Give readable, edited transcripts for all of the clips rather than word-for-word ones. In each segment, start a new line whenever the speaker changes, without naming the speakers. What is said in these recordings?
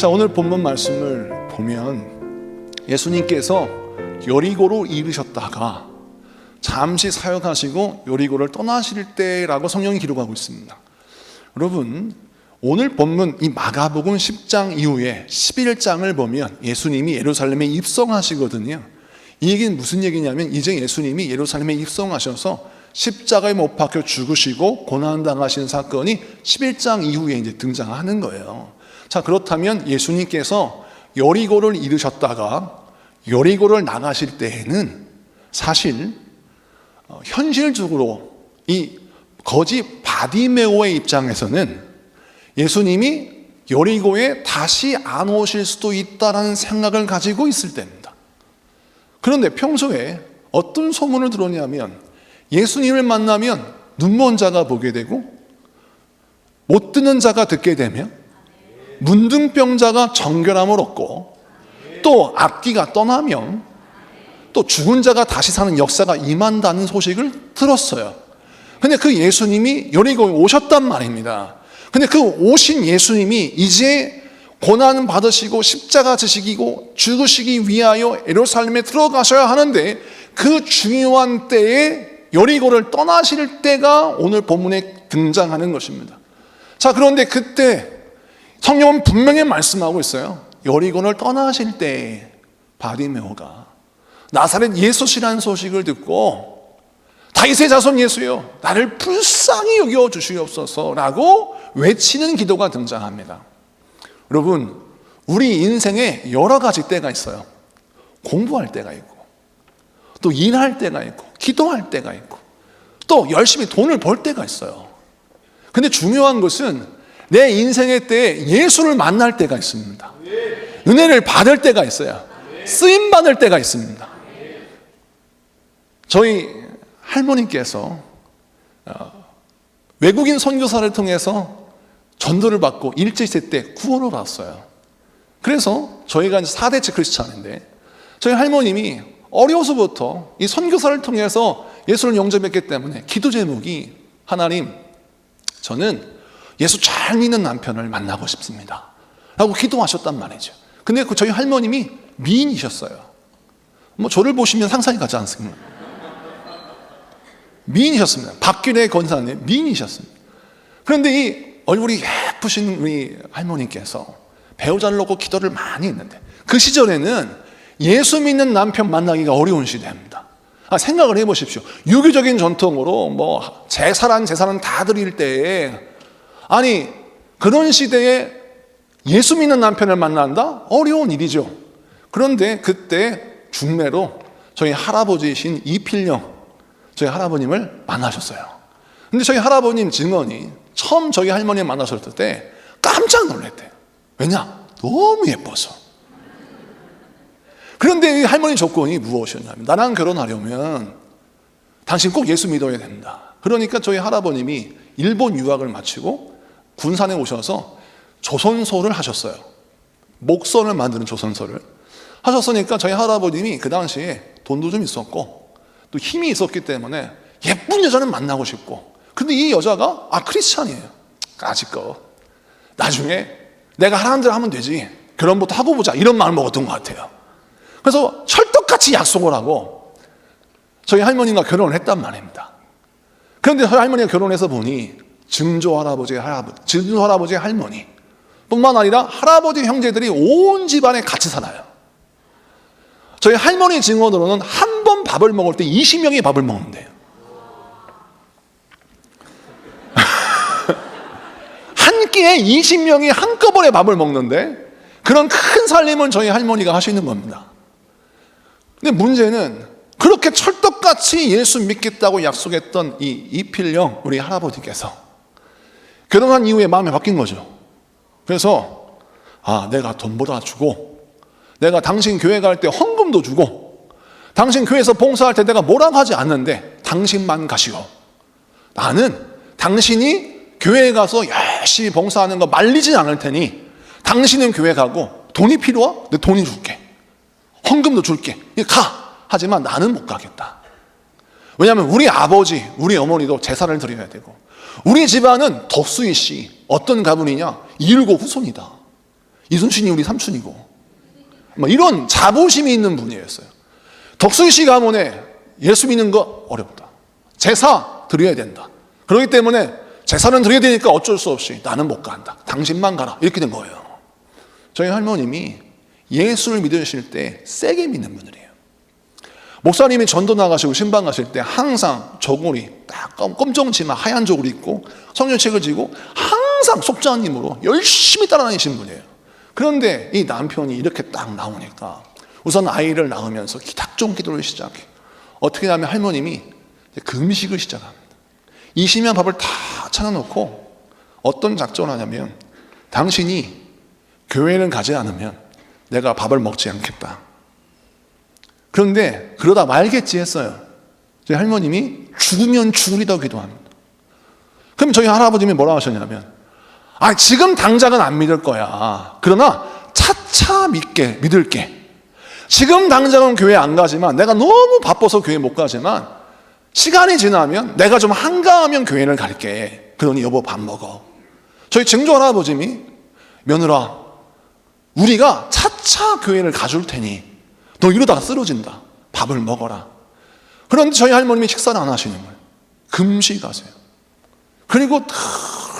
자, 오늘 본문 말씀을 보면 예수님께서 여리고로 이르셨다가 잠시 사역하시고 여리고를 떠나실 때라고 성경이 기록하고 있습니다. 여러분, 오늘 본문 이 마가복음 10장 이후에 11장을 보면 예수님이 예루살렘에 입성하시거든요. 이 얘기는 무슨 얘기냐면 이제 예수님이 예루살렘에 입성하셔서 십자가에 못 박혀 죽으시고 고난당하신 사건이 11장 이후에 이제 등장하는 거예요. 자, 그렇다면 예수님께서 여리고를 이르셨다가 여리고를 나가실 때에는 사실 현실적으로 이 거지 바디메오의 입장에서는 예수님이 여리고에 다시 안 오실 수도 있다라는 생각을 가지고 있을 때입니다. 그런데 평소에 어떤 소문을 들었냐면 예수님을 만나면 눈먼 자가 보게 되고 못 듣는 자가 듣게 되며 문둥병자가 정결함을 얻고 또 악귀가 떠나면 또 죽은 자가 다시 사는 역사가 임한다는 소식을 들었어요. 근데 그 예수님이 여리고에 오셨단 말입니다. 근데 그 오신 예수님이 이제 고난 받으시고 십자가 지시고 죽으시기 위하여 예루살렘에 들어가셔야 하는데 그 중요한 때에 여리고를 떠나실 때가 오늘 본문에 등장하는 것입니다. 자, 그런데 그때 성경은 분명히 말씀하고 있어요. 여리고를 떠나실 때 바디메오가 나사렛 예수시라는 소식을 듣고 다윗의 자손 예수여 나를 불쌍히 여겨 주시옵소서라고 외치는 기도가 등장합니다. 여러분, 우리 인생에 여러 가지 때가 있어요. 공부할 때가 있고 또 일할 때가 있고 기도할 때가 있고 또 열심히 돈을 벌 때가 있어요. 근데 중요한 것은 내 인생의 때에 예수를 만날 때가 있습니다. 은혜를 받을 때가 있어요. 쓰임 받을 때가 있습니다. 저희 할머니께서 외국인 선교사를 통해서 전도를 받고 일제시대 때 구원을 받았어요. 그래서 저희가 이제 4대째 크리스찬인데 저희 할머님이 어려서부터 이 선교사를 통해서 예수를 영접했기 때문에 기도 제목이 하나님, 저는 예수 잘 믿는 남편을 만나고 싶습니다 라고 기도하셨단 말이죠. 근데 저희 할머님이 미인이셨어요. 뭐 저를 보시면 상상이 가지 않습니까? 미인이셨습니다. 박규래 권사님 미인이셨습니다. 그런데 이 얼굴이 예쁘신 우리 할머니께서 배우자를 놓고 기도를 많이 했는데 그 시절에는 예수 믿는 남편 만나기가 어려운 시대입니다. 생각을 해보십시오. 유교적인 전통으로 뭐 제사란 다 드릴 때에 아니 그런 시대에 예수 믿는 남편을 만난다? 어려운 일이죠. 그런데 그때 중매로 저희 할아버지이신 이필령 저희 할아버님을 만나셨어요. 근데 저희 할아버님 증언이 처음 저희 할머니 만나셨을 때 깜짝 놀랐대요. 왜냐? 너무 예뻐서. 그런데 이 할머니 조건이 무엇이었냐면 나랑 결혼하려면 당신 꼭 예수 믿어야 된다. 그러니까 저희 할아버님이 일본 유학을 마치고 군산에 오셔서 조선소를 하셨어요. 목선을 만드는 조선소를 하셨으니까 저희 할아버님이 그 당시에 돈도 좀 있었고 또 힘이 있었기 때문에 예쁜 여자는 만나고 싶고 근데 이 여자가 크리스찬이에요. 아직껏 나중에 내가 하라는 대로 하면 되지 결혼부터 하고 보자 이런 마음을 먹었던 것 같아요. 그래서 철떡같이 약속을 하고 저희 할머니가 결혼을 했단 말입니다. 그런데 저희 할머니가 결혼해서 보니 증조 할아버지의 할머니 뿐만 아니라 할아버지 형제들이 온 집안에 같이 살아요. 저희 할머니 증언으로는 한 번 밥을 먹을 때 20명이 밥을 먹는데요. 한 끼에 20명이 한꺼번에 밥을 먹는데 그런 큰 살림을 저희 할머니가 하시는 겁니다. 근데 문제는 그렇게 철떡같이 예수 믿겠다고 약속했던 이 이필령 우리 할아버지께서 결혼한 이후에 마음이 바뀐 거죠. 그래서 내가 돈보다 주고 내가 당신 교회 갈 때 헌금도 주고 당신 교회에서 봉사할 때 내가 뭐라고 하지 않는데 당신만 가시오. 나는 당신이 교회에 가서 열심히 봉사하는 거 말리진 않을 테니 당신은 교회 가고 돈이 필요하? 내 돈이 줄게. 헌금도 줄게. 가. 하지만 나는 못 가겠다. 왜냐하면 우리 아버지, 우리 어머니도 제사를 드려야 되고 우리 집안은 덕수이 씨 어떤 가문이냐? 일곱 후손이다. 이순신이 우리 삼촌이고. 뭐 이런 자부심이 있는 분이었어요. 덕수씨 가문에 예수 믿는 거 어렵다. 제사 드려야 된다. 그렇기 때문에 제사는 드려야 되니까 어쩔 수 없이 나는 못 간다. 당신만 가라. 이렇게 된 거예요. 저희 할머님이 예수를 믿으실 때 세게 믿는 분들이에요. 목사님이 전도 나가시고 신방 가실 때 항상 저고리 딱 검정 치마 하얀 저고리 입고 성경책을 쥐고 항상 속자님으로 열심히 따라다니신 분이에요. 그런데 이 남편이 이렇게 딱 나오니까 우선 아이를 낳으면서 기탁종 기도를 시작해. 어떻게 하면 할머님이 금식을 시작합니다. 20년 밥을 다 차려놓고 어떤 작전을 하냐면 당신이 교회를 가지 않으면 내가 밥을 먹지 않겠다. 그런데 그러다 말겠지 했어요. 저희 할머님이 죽으면 죽으리다고 기도합니다. 그럼 저희 할아버님이 뭐라고 하셨냐면 지금 당장은 안 믿을 거야. 그러나 차차 믿을게. 지금 당장은 교회 안 가지만 내가 너무 바빠서 교회 못 가지만 시간이 지나면 내가 좀 한가하면 교회를 갈게. 그러니 여보 밥 먹어. 저희 증조 할아버님이 며느라 우리가 차차 교회를 가줄 테니 너 이러다가 쓰러진다. 밥을 먹어라. 그런데 저희 할머님이 식사를 안 하시는 거예요. 금식하세요. 그리고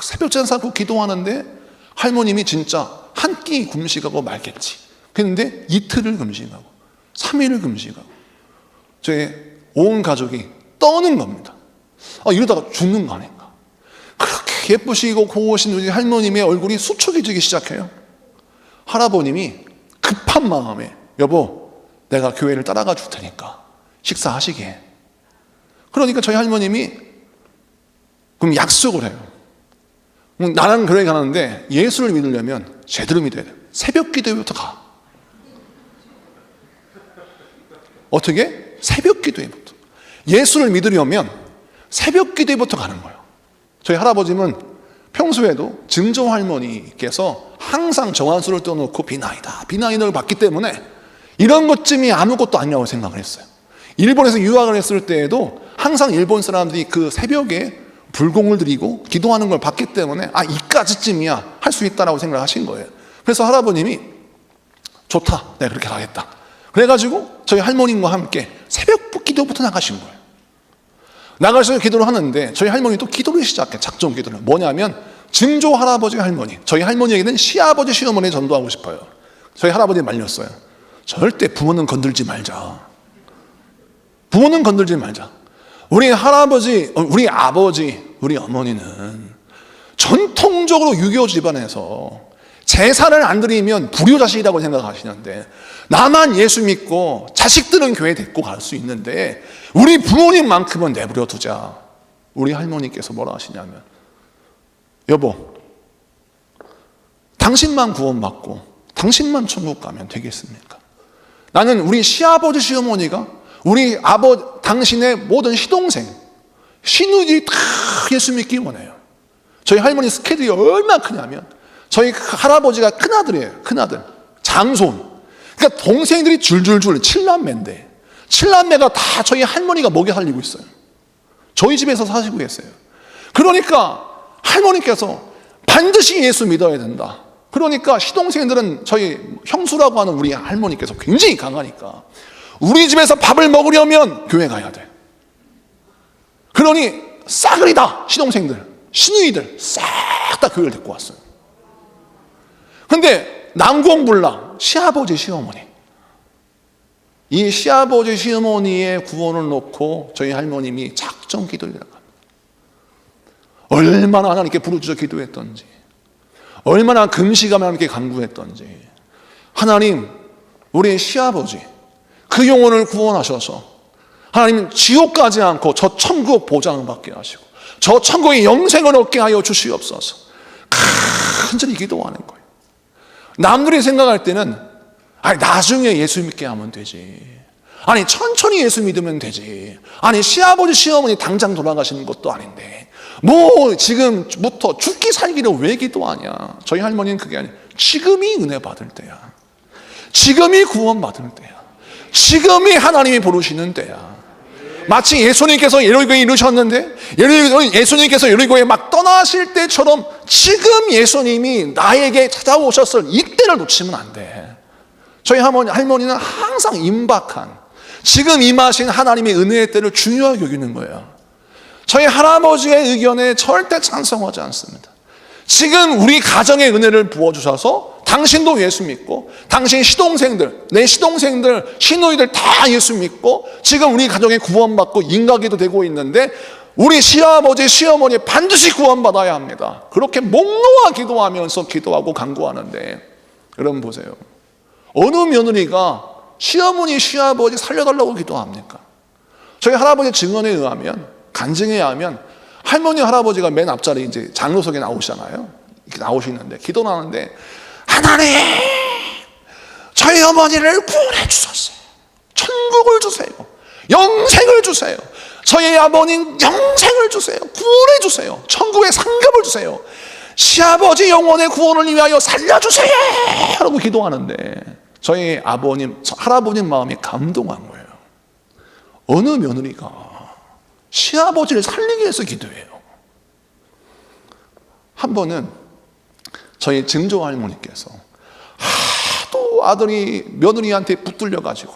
새벽잠 자고 기도하는데 할머님이 진짜 한 끼 금식하고 말겠지. 그런데 이틀을 금식하고 3일을 금식하고 저희 온 가족이 떠는 겁니다. 이러다가 죽는 거 아닌가. 그렇게 예쁘시고 고우신 우리 할머님의 얼굴이 수축해지기 시작해요. 할아버님이 급한 마음에 여보 내가 교회를 따라가 줄 테니까 식사하시게. 그러니까 저희 할머님이 그럼 약속을 해요. 나랑 교회 가는데 예수를 믿으려면 제대로 믿어야 돼. 새벽 기도회부터 가. 어떻게? 새벽 기도회부터. 예수를 믿으려면 새벽 기도회부터 가는 거예요. 저희 할아버지는 평소에도 증조 할머니께서 항상 정한수를 떠놓고 비나이다를 받기 때문에 이런 것쯤이 아무것도 아니라고 생각을 했어요. 일본에서 유학을 했을 때에도 항상 일본 사람들이 그 새벽에 불공을 드리고 기도하는 걸 봤기 때문에 이까지쯤이야 할 수 있다라고 생각을 하신 거예요. 그래서 할아버님이 좋다, 내가 그렇게 가겠다. 그래가지고 저희 할머님과 함께 새벽 기도부터 나가신 거예요. 나가셔서 기도를 하는데 저희 할머니 또 기도를 시작해. 작전 기도를. 뭐냐면 증조 할아버지 할머니, 저희 할머니에게는 시아버지 시어머니 전도하고 싶어요. 저희 할아버지 말렸어요. 절대 부모는 건들지 말자. 부모는 건들지 말자. 우리 할아버지, 우리 아버지, 우리 어머니는 전통적으로 유교 집안에서 제사를 안 드리면 불효자식이라고 생각하시는데 나만 예수 믿고 자식들은 교회 데리고 갈 수 있는데 우리 부모님만큼은 내버려 두자. 우리 할머니께서 뭐라 하시냐면 여보 당신만 구원받고 당신만 천국 가면 되겠습니까? 나는 우리 시아버지 시어머니가 우리 당신의 모든 시동생 시누이들이 다 예수 믿기 원해요. 저희 할머니 스케줄이 얼마나 크냐면 저희 할아버지가 큰아들이에요. 큰아들 장손. 그러니까 동생들이 줄줄줄 7남매인데 7남매가 다 저희 할머니가 먹여 살리고 있어요. 저희 집에서 사시고 계세요. 그러니까 할머니께서 반드시 예수 믿어야 된다. 그러니까 시동생들은 저희 형수라고 하는 우리 할머니께서 굉장히 강하니까 우리 집에서 밥을 먹으려면 교회 가야 돼. 그러니 싸그리다 시동생들 시누이들 싹 다 교회를 데리고 왔어요. 근데 난공불락 시아버지 시어머니, 이 시아버지 시어머니의 구원을 놓고 저희 할머님이 작정 기도를 합니다. 얼마나 하나님께 부르짖어 기도했던지, 얼마나 금식하며 하나님께 간구했던지. 하나님 우리 시아버지 그 영혼을 구원하셔서 하나님 지옥 가지 않고 저 천국 보장받게 하시고 저 천국의 영생을 얻게 하여 주시옵소서. 간절히 기도하는 거예요. 남들이 생각할 때는 나중에 예수 믿게 하면 되지, 천천히 예수 믿으면 되지, 시아버지 시어머니 당장 돌아가시는 것도 아닌데 뭐 지금부터 죽기 살기를 왜 기도하냐. 저희 할머니는 그게 아니에요. 지금이 은혜 받을 때야. 지금이 구원 받을 때야. 지금이 하나님이 부르시는 때야. 마치 예수님께서 예리고에 이르셨는데 예수님께서 예리고에 막 떠나실 때처럼 지금 예수님이 나에게 찾아오셨을 이때를 놓치면 안 돼. 저희 할머니는 항상 임박한 지금 임하신 하나님의 은혜의 때를 중요하게 여기는 거예요. 저희 할아버지의 의견에 절대 찬성하지 않습니다. 지금 우리 가정의 은혜를 부어주셔서 당신도 예수 믿고 당신 시동생들, 내 시동생들, 시누이들 다 예수 믿고 지금 우리 가정에 구원받고 인가기도 되고 있는데 우리 시아버지, 시어머니 반드시 구원받아야 합니다. 그렇게 목 놓아 기도하면서 기도하고 간구하는데 여러분 보세요. 어느 며느리가 시어머니, 시아버지 살려달라고 기도합니까? 저희 할아버지 증언에 의하면, 간증에 의하면 할머니, 할아버지가 맨 앞자리 이제 장로석에 나오시잖아요. 이렇게 나오시는데 기도를 하는데 하나님, 저희 어머니를 구원해 주셨어요. 천국을 주세요. 영생을 주세요. 저희 아버님 영생을 주세요. 구원해 주세요. 천국의 상급을 주세요. 시아버지 영혼의 구원을 위하여 살려주세요. 라고 기도하는데 저희 아버님, 할아버님 마음이 감동한 거예요. 어느 며느리가 시아버지를 살리기 위해서 기도해요. 한 번은 저희 증조 할머니께서 하도 아들이 며느리한테 붙들려가지고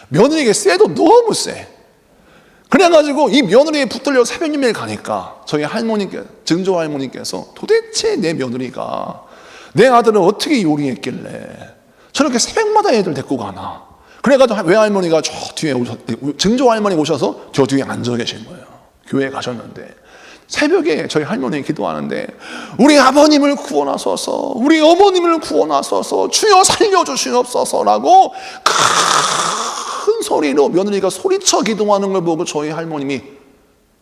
며느리에게 쎄도 너무 쎄. 그래가지고 이 며느리에 붙들려 새벽 예배를 가니까 저희 증조 할머니께서 도대체 내 며느리가 내 아들을 어떻게 요리했길래 저렇게 새벽마다 애들 데리고 가나. 그래가지고 외할머니가 저 뒤에 증조 할머니 오셔서 저 뒤에 앉아 계신 거예요. 교회에 가셨는데 새벽에 저희 할머니 기도하는데 우리 아버님을 구원하소서, 우리 어머님을 구원하소서, 주여 살려주시옵소서라고 큰 소리로 며느리가 소리쳐 기도하는 걸 보고 저희 할머님이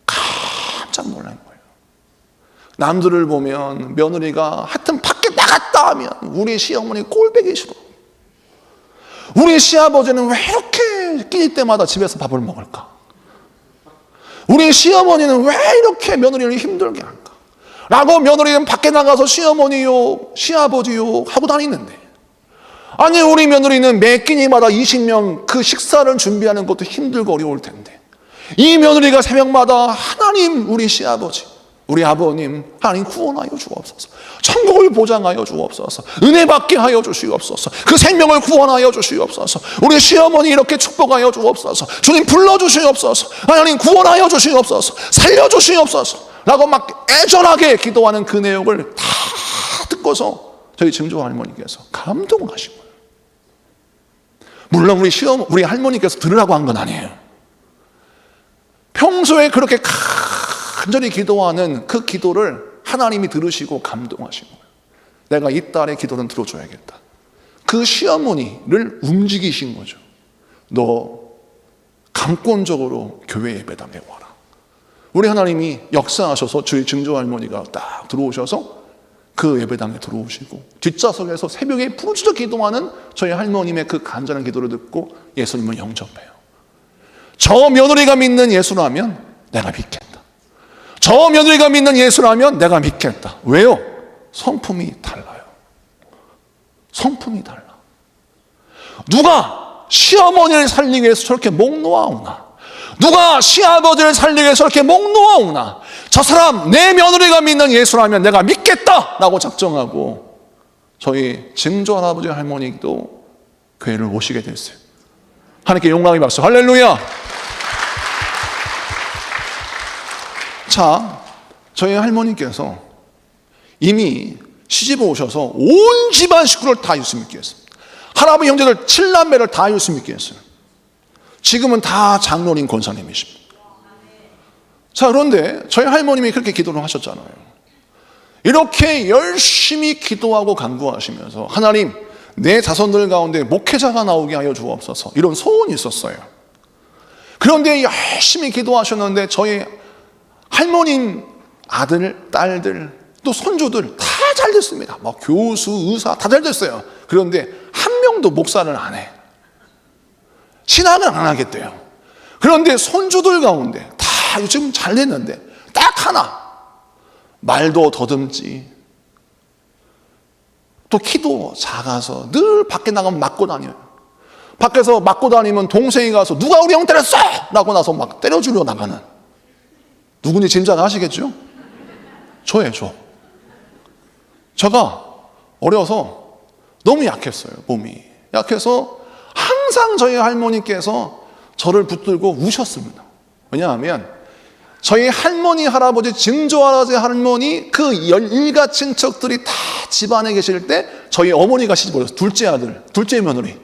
깜짝 놀란 거예요. 남들을 보면 며느리가 하여튼 밖에 나갔다 하면 우리 시어머니 꼴보기 싫어. 우리 시아버지는 왜 이렇게 끼니 때마다 집에서 밥을 먹을까? 우리 시어머니는 왜 이렇게 며느리를 힘들게 할까? 라고 며느리는 밖에 나가서 시어머니요, 시아버지요 하고 다니는데 아니 우리 며느리는 매 끼니마다 20명 그 식사를 준비하는 것도 힘들고 어려울 텐데 이 며느리가 새벽마다 하나님 우리 시아버지, 우리 아버님 하나님 구원하여 주옵소서, 천국을 보장하여 주옵소서, 은혜 받게 하여 주시옵소서, 그 생명을 구원하여 주시옵소서, 우리 시어머니 이렇게 축복하여 주옵소서, 주님 불러주시옵소서, 하나님 구원하여 주시옵소서, 살려주시옵소서 라고 막 애절하게 기도하는 그 내용을 다 듣고서 저희 증조 할머니께서 감동을 하신 거예요. 물론 우리 할머니께서 들으라고 한 건 아니에요. 평소에 그렇게 간절히 기도하는 그 기도를 하나님이 들으시고 감동하신 거예요. 내가 이 딸의 기도는 들어줘야겠다. 그 시어머니를 움직이신 거죠. 너 감권적으로 교회 예배당에 와라. 우리 하나님이 역사하셔서 저희 증조 할머니가 딱 들어오셔서 그 예배당에 들어오시고 뒷좌석에서 새벽에 부르짖어 기도하는 저희 할머님의 그 간절한 기도를 듣고 예수님을 영접해요. 저 며느리가 믿는 예수라면 내가 믿겠다. 저 며느리가 믿는 예수라면 내가 믿겠다. 왜요? 성품이 달라요. 성품이 달라. 누가 시어머니를 살리기 위해서 저렇게 목 놓아오나? 누가 시아버지를 살리기 위해서 저렇게 목 놓아오나? 저 사람 내 며느리가 믿는 예수라면 내가 믿겠다라고 작정하고 저희 증조 할아버지 할머니도 교회를 오시게 됐어요. 하나님께 영광의 박수. 할렐루야. 자, 저희 할머니께서 이미 시집을 오셔서 온 집안 식구를 다 예수 믿게 했습니다. 할아버지 형제들 7남매를 다 예수 믿게 했어요. 지금은 다 장로님 권사님이십니다. 자, 그런데 저희 할머님이 그렇게 기도를 하셨잖아요. 이렇게 열심히 기도하고 간구하시면서 하나님 내 자손들 가운데 목회자가 나오게 하여 주옵소서 이런 소원이 있었어요. 그런데 열심히 기도하셨는데 저희 할머님 아들, 딸들, 또 손주들 다 잘 됐습니다. 막 교수, 의사 다 잘 됐어요. 그런데 한 명도 목사를 안 해. 신학을 안 하겠대요. 그런데 손주들 가운데 다 요즘 잘 됐는데 딱 하나 말도 더듬지, 또 키도 작아서 늘 밖에 나가면 맞고 다녀요. 밖에서 맞고 다니면 동생이 가서 누가 우리 형 때렸어! 라고 나서 막 때려주려 나가는. 누군지 짐작하시겠죠? 저예요, 저. 제가 어려서 너무 약했어요, 몸이. 약해서 항상 저희 할머니께서 저를 붙들고 우셨습니다. 왜냐하면 저희 할머니, 할아버지, 증조할아버지, 할머니 그 일가 친척들이 다 집안에 계실 때 저희 어머니가 시집 오셨어요. 둘째 아들, 둘째 며느리.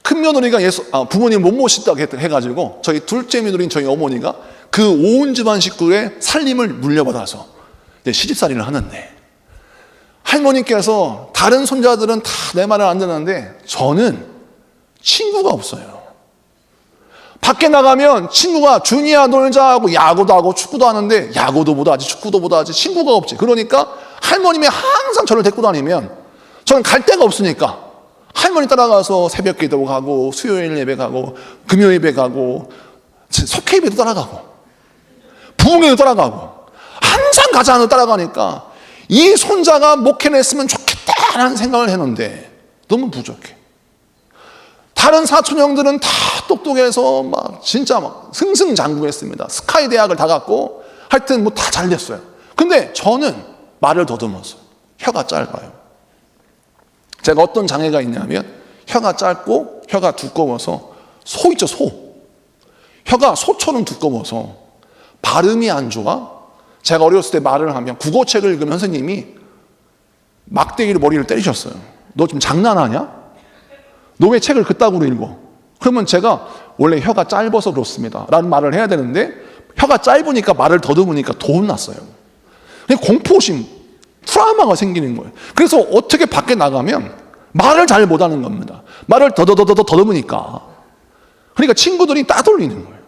큰 며느리가 부모님 못 모신다고 해가지고 저희 둘째 며느리인 저희 어머니가 그 온 집안 식구의 살림을 물려받아서 이제 시집살이를 하는데, 할머니께서 다른 손자들은 다 내 말을 안 듣는데 저는 친구가 없어요. 밖에 나가면 친구가 준이야 놀자 하고 야구도 하고 축구도 하는데 야구도 못하지 축구도 못하지 친구가 없지. 그러니까 할머님이 항상 저를 데리고 다니면 저는 갈 데가 없으니까 할머니 따라가서 새벽 기도 가고 수요일 예배 가고 금요일 예배 가고 석회 예배도 따라가고 부흥회도 따라가고 항상 가자는 따라가니까 이 손자가 목회를 했으면 좋겠다라는 생각을 했는데 너무 부족해. 다른 사촌 형들은 다 똑똑해서 막 진짜 막 승승장구했습니다. 스카이 대학을 다 갔고 하여튼 뭐 다 잘 됐어요. 근데 저는 말을 더듬었어요. 혀가 짧아요. 제가 어떤 장애가 있냐면 혀가 짧고 혀가 두꺼워서 소 있죠, 소. 혀가 소처럼 두꺼워서 발음이 안 좋아. 제가 어렸을 때 말을 하면 국어책을 읽으면 선생님이 막대기로 머리를 때리셨어요. 너 지금 장난하냐? 너 왜 책을 그따구로 읽어? 그러면 제가 원래 혀가 짧아서 그렇습니다 라는 말을 해야 되는데 혀가 짧으니까 말을 더듬으니까 더 혼났어요. 그냥 공포심, 트라우마가 생기는 거예요. 그래서 어떻게 밖에 나가면 말을 잘 못하는 겁니다. 말을 더듬으니까. 그러니까 친구들이 따돌리는 거예요.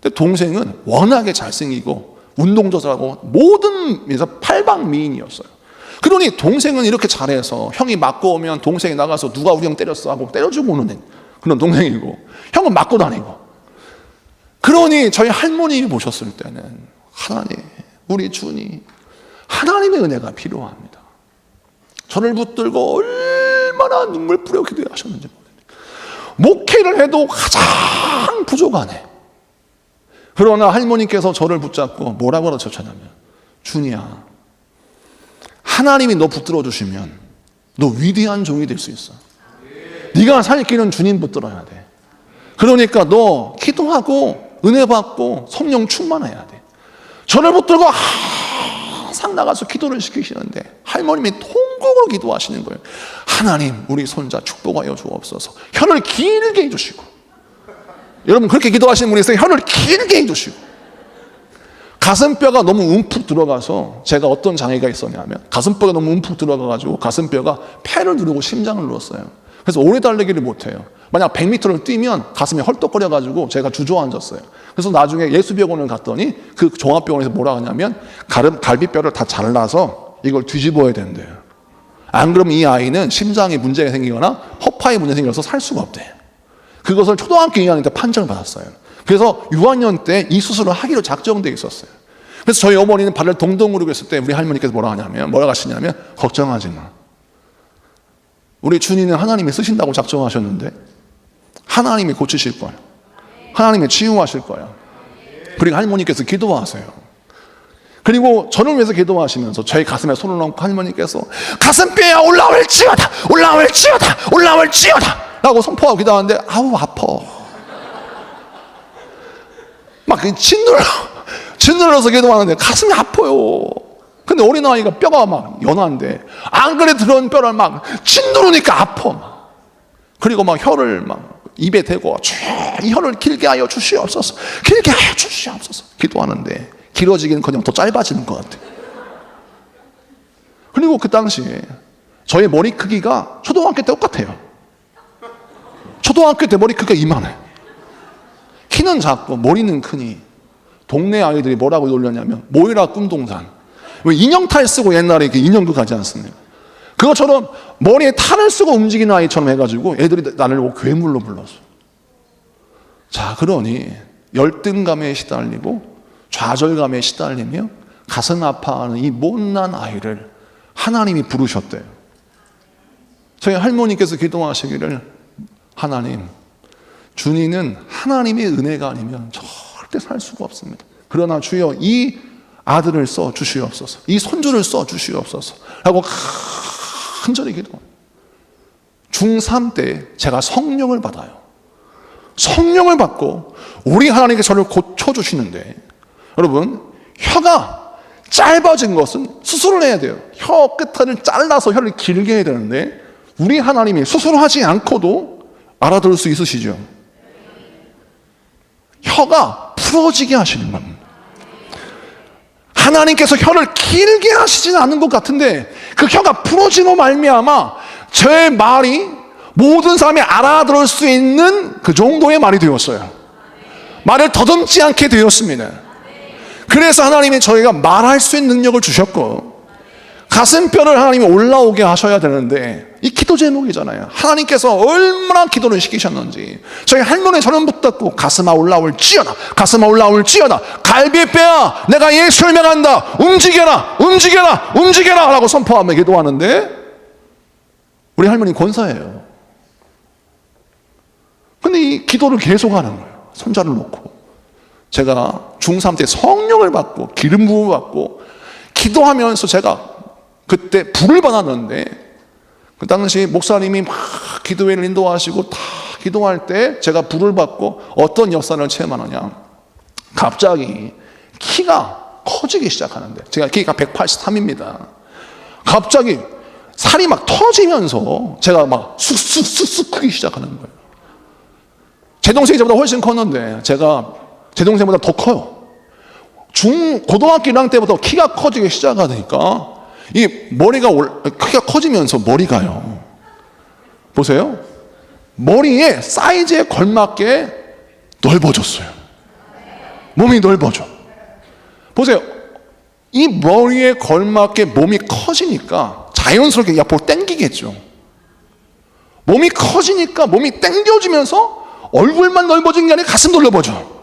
근데 동생은 워낙에 잘생기고 운동도 잘하고 모든 면에서 팔방미인이었어요. 그러니 동생은 이렇게 잘해서 형이 맞고 오면 동생이 나가서 누가 우리 형 때렸어 하고 때려주고 오는 그런 동생이고 형은 맞고 다니고. 그러니 저희 할머님이 보셨을 때는 하나님, 우리 주님, 하나님의 은혜가 필요합니다. 저를 붙들고 얼마나 눈물 뿌려 기도하셨는지 모릅니다. 목회를 해도 가장 부족하네. 그러나 할머니께서 저를 붙잡고 뭐라고 하셨냐면 준이야, 하나님이 너 붙들어 주시면 너 위대한 종이 될 수 있어. 네가 살 길은 주님 붙들어야 돼. 그러니까 너 기도하고 은혜 받고 성령 충만해야 돼. 저를 붙들고 항상 나가서 기도를 시키시는데 할머님이 통곡으로 기도하시는 거예요. 하나님, 우리 손자 축복하여 주옵소서. 혀를 길게 해주시고. 여러분 그렇게 기도하시는 분이 있어요. 혀를 길게 해주시고. 가슴뼈가 너무 움푹 들어가서 제가 어떤 장애가 있었냐면 가슴뼈가 너무 움푹 들어가가지고 가슴뼈가 폐를 누르고 심장을 누웠어요. 그래서 오래 달리기를 못해요. 만약 100m를 뛰면 가슴이 헐떡거려가지고 제가 주저앉았어요. 그래서 나중에 예수병원을 갔더니 그 종합병원에서 뭐라 하냐면 갈비뼈를 다 잘라서 이걸 뒤집어야 된대요. 안 그러면 이 아이는 심장에 문제가 생기거나 허파에 문제가 생겨서 살 수가 없대. 그것을 초등학교 2학년 때 판정을 받았어요. 그래서 6학년 때 이 수술을 하기로 작정되어 있었어요. 그래서 저희 어머니는 발을 동동 구르고 있을 때 우리 할머니께서 뭐라 하시냐면 걱정하지 마. 우리 준이는 하나님이 쓰신다고 작정하셨는데 하나님이 고치실 거야. 하나님이 치유하실 거야. 그리고 할머니께서 기도하세요. 그리고 저를 위해서 기도하시면서 저희 가슴에 손을 얹고 할머니께서 가슴뼈야 올라올지어다, 올라올지어다, 올라올지어다 라고 선포하고 기도하는데 아우 아파. 막 짓눌러서 기도하는데 가슴이 아파요. 근데 어린아이가 뼈가 막 연한데 안 그래 들어온 뼈를 막 짓누르니까 아파. 막. 그리고 막 혀를 막 입에 대고 이 혀를 길게 하여 주시옵소서, 길게 하여 주시옵소서 기도하는데 길어지기는커녕 더 짧아지는 것 같아요. 그리고 그 당시에 저의 머리 크기가 초등학교 때 똑같아요. 초등학교 때 머리 크기가 이만해. 키는 작고 머리는 크니 동네 아이들이 뭐라고 놀렸냐면 모이라 꿈동산. 왜 인형탈 쓰고 옛날에 이렇게 인형도 가지 않습니까? 그것처럼 머리에 탈을 쓰고 움직이는 아이처럼 해가지고 애들이 나를 보고 괴물로 불렀어. 자, 그러니 열등감에 시달리고 좌절감에 시달리며 가슴 아파하는 이 못난 아이를 하나님이 부르셨대요. 저희 할머니께서 기도하시기를 하나님, 준이는 하나님의 은혜가 아니면 절대 살 수가 없습니다. 그러나 주여 이 아들을 써 주시옵소서, 이 손주를 써 주시옵소서 라고 간절히 기도합니다. 중3 때 제가 성령을 받아요. 성령을 받고 우리 하나님께 저를 고쳐주시는데, 여러분, 혀가 짧아진 것은 수술을 해야 돼요. 혀 끝을 잘라서 혀를 길게 해야 되는데 우리 하나님이 수술하지 않고도 알아들을 수 있으시죠? 혀가 풀어지게 하시는 겁니다. 하나님께서 혀를 길게 하시지는 않은 것 같은데 그 혀가 풀어지고 말미암아 제 말이 모든 사람이 알아들을 수 있는 그 정도의 말이 되었어요. 말을 더듬지 않게 되었습니다. 그래서 하나님이 저희가 말할 수 있는 능력을 주셨고, 가슴뼈를 하나님이 올라오게 하셔야 되는데, 이 기도 제목이잖아요. 하나님께서 얼마나 기도를 시키셨는지. 저희 할머니 저는 붙잡고 가슴아 올라올지어다, 가슴아 올라올지어다, 갈비뼈야 내가 예수를 명한다, 움직여라 움직여라 움직여라 라고 선포하며 기도하는데, 우리 할머니 권사예요. 근데 이 기도를 계속하는 거예요. 손자를 놓고. 제가 중3 때 성령을 받고 기름 부음을 받고 기도하면서 제가 그때 불을 받았는데, 그 당시 목사님이 막 기도회를 인도하시고 다 기도할 때 제가 불을 받고 어떤 역사를 체험하느냐, 갑자기 키가 커지기 시작하는데, 제가 키가 183입니다. 갑자기 살이 막 터지면서 제가 막 쑥쑥쑥쑥 크기 시작하는 거예요. 제 동생이 저보다 훨씬 컸는데 제가 제 동생보다 더 커요. 고등학교 1학년 때부터 키가 커지기 시작하니까 이 머리가 키가 커지면서 머리가요, 보세요, 머리에 사이즈에 걸맞게 넓어졌어요. 몸이 넓어져. 보세요, 이 머리에 걸맞게 몸이 커지니까 자연스럽게 옆으로 당기겠죠. 몸이 커지니까 몸이 당겨지면서 얼굴만 넓어진 게 아니라 가슴도 넓어져.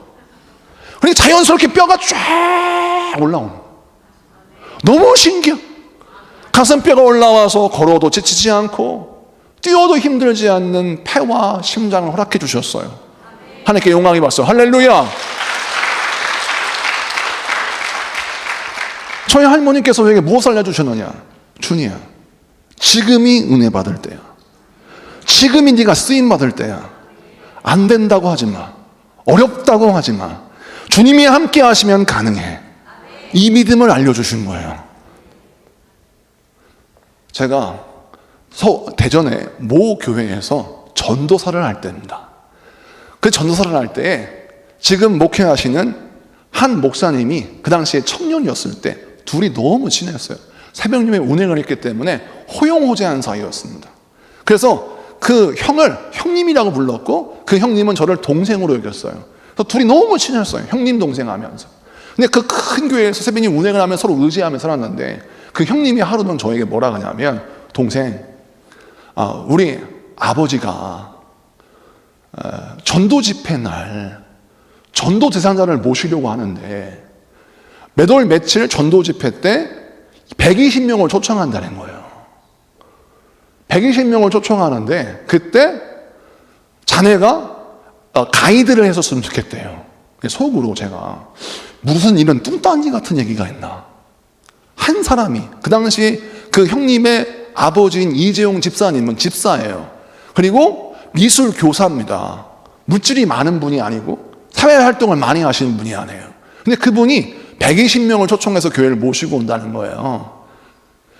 그러니까 자연스럽게 뼈가 쫙 올라오는, 너무 신기해. 가슴뼈가 올라와서 걸어도 지치지 않고 뛰어도 힘들지 않는 폐와 심장을 허락해 주셨어요. 하나님께 영광이 받았어요. 할렐루야. 저희 할머니께서 저에게 무엇을 알려주셨느냐? 준이야, 지금이 은혜 받을 때야. 지금이 네가 쓰임 받을 때야. 안 된다고 하지 마. 어렵다고 하지 마. 주님이 함께 하시면 가능해. 이 믿음을 알려주신 거예요. 제가 대전의 모 교회에서 전도사를 할 때입니다. 그 전도사를 할 때에 지금 목회하시는 한 목사님이 그 당시에 청년이었을 때 둘이 너무 친했어요. 새벽 예배 운행을 했기 때문에 호용호재한 사이였습니다. 그래서 그 형을 형님이라고 불렀고 그 형님은 저를 동생으로 여겼어요. 그래서 둘이 너무 친했어요. 형님 동생 하면서. 근데 그 큰 교회에서 새벽 예배 운행을 하면 서로 의지하며 살았는데, 그 형님이 하루는 저에게 뭐라 하냐면, 동생, 우리 아버지가 전도 집회 날 전도 대상자를 모시려고 하는데 몇 월 며칠 전도 집회 때 120명을 초청한다는 거예요. 120명을 초청하는데 그때 자네가 가이드를 했었으면 좋겠대요. 속으로 제가 무슨 이런 뚱딴지 같은 얘기가 있나. 한 사람이, 그 당시 그 형님의 아버지인 이재용 집사님은 집사예요. 그리고 미술 교사입니다. 물질이 많은 분이 아니고 사회활동을 많이 하시는 분이 아니에요. 근데 그분이 120명을 초청해서 교회를 모시고 온다는 거예요.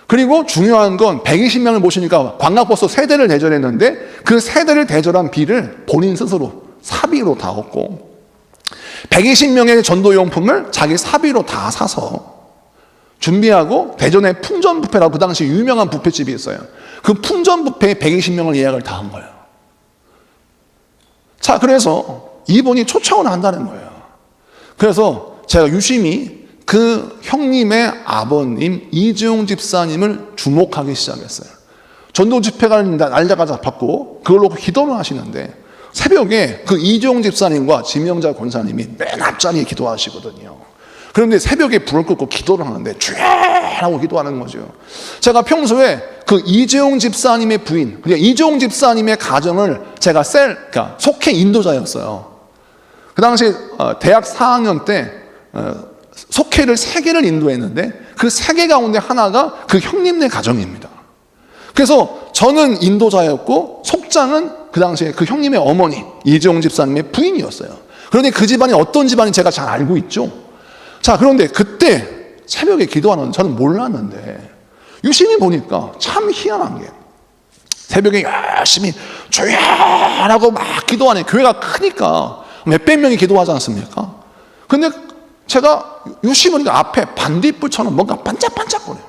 그리고 중요한 건 120명을 모시니까 관광버스 3대를 대절했는데 그 3대를 대절한 비를 본인 스스로 사비로 다 얻고 120명의 전도용품을 자기 사비로 다 사서 준비하고, 대전에 풍전뷔페라고 그 당시 유명한 뷔페집이 있어요. 그 풍전뷔페에 120명을 예약을 다 한 거예요. 자, 그래서 이분이 초청을 한다는 거예요. 그래서 제가 유심히 그 형님의 아버님 이재용 집사님을 주목하기 시작했어요. 전도 집회가 날짜가 잡혔고 그걸로 기도를 하시는데 새벽에 그 이재용 집사님과 지명자 권사님이 맨 앞자리에 기도하시거든요. 그런데 새벽에 불을 끄고 기도를 하는데 쫙 하고 기도하는 거죠. 제가 평소에 그 이재용 집사님의 부인, 그러니까 이재용 집사님의 가정을 제가 그러니까 속해 인도자였어요. 그 당시 대학 4학년 때 속해를 3개를 인도했는데 그 3개 가운데 하나가 그 형님네 가정입니다. 그래서 저는 인도자였고 속장은 그 당시에 그 형님의 어머니 이재용 집사님의 부인이었어요. 그런데 그 집안이 어떤 집안인지 제가 잘 알고 있죠. 자, 그런데 그때 새벽에 기도하는 저는 몰랐는데 유심히 보니까 참 희한한 게 새벽에 열심히 조용하고 막 기도하네. 교회가 크니까 몇백 명이 기도하지 않습니까? 근데 제가 유심히 보니까 앞에 반딧불처럼 뭔가 반짝반짝거려요.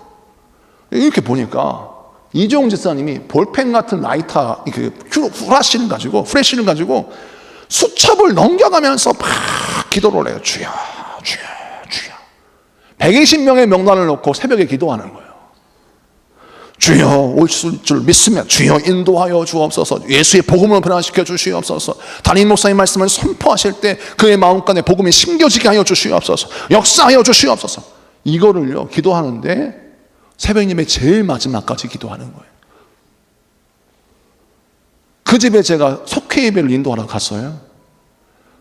이렇게 보니까 이재용 집사님이 볼펜 같은 라이터 후레쉬를 가지고 수첩을 넘겨가면서 막 기도를 해요. 주여 주여 주여. 120명의 명단을 놓고 새벽에 기도하는 거예요. 주여 오실 줄 믿으며 주여 인도하여 주옵소서. 예수의 복음을 변화시켜 주시옵소서. 담임 목사님 말씀을 선포하실 때 그의 마음간에 복음이 심겨지게 하여 주시옵소서. 역사하여 주시옵소서. 이거를요 기도하는데 새벽 예배 제일 마지막까지 기도하는 거예요. 그 집에 제가 속회 예배를 인도하러 갔어요.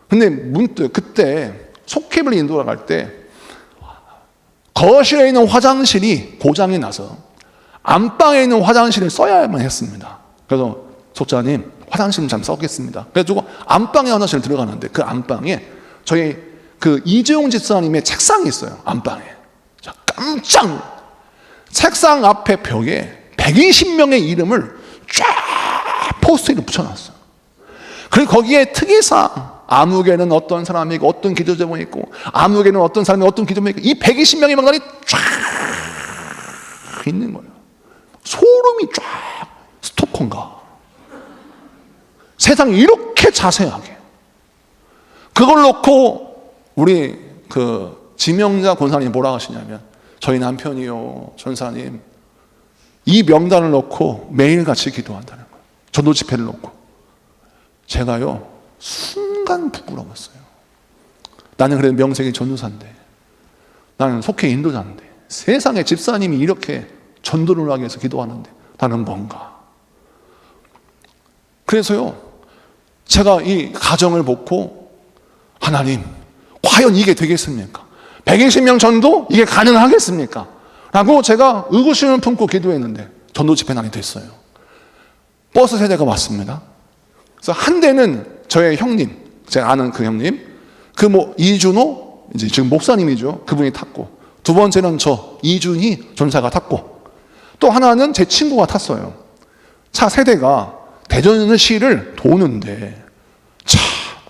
근데 문득 그때 속회 예배를 인도하러 갈 때 거실에 있는 화장실이 고장이 나서 안방에 있는 화장실을 써야만 했습니다. 그래서 속자님 화장실 좀 썼겠습니다. 그래가지고 안방에 화장실 들어가는데 그 안방에 저희 그 이재용 집사님의 책상이 있어요. 안방에. 자, 깜짝 놀랐어요. 책상 앞에 벽에 120명의 이름을 쫙 포스트잇을 붙여놨어요. 그리고 거기에 특이사항 아무개는 어떤 사람이고 어떤 기도 제목이 있고 아무개는 어떤 사람이 어떤 기도 제목이 있고 이 120명의 명단이 쫙 있는 거예요. 소름이 쫙. 스토커인가? 세상이 이렇게 자세하게. 그걸 놓고 우리 그 지명자 권사님이 뭐라고 하시냐면 저희 남편이요 전사님 이 명단을 놓고 매일같이 기도한다는 거예요. 전도 집회를 놓고. 제가요 순간 부끄러웠어요. 나는 그래도 명색이 전도사인데 나는 속해 인도자인데 세상에 집사님이 이렇게 전도를 하기 위해서 기도하는데 나는 뭔가. 그래서요 제가 이 가정을 보고 하나님 과연 이게 되겠습니까? 120명 전도 이게 가능하겠습니까? 라고 제가 의구심을 품고 기도했는데 전도 집회 날이 됐어요. 버스 세대가 왔습니다. 그래서 한 대는 저의 형님, 제가 아는 그 형님, 이준호 이제 지금 목사님이죠. 그분이 탔고, 두 번째는 저 이준희 전사가 탔고, 또 하나는 제 친구가 탔어요. 차 세대가 대전시를 도는데 참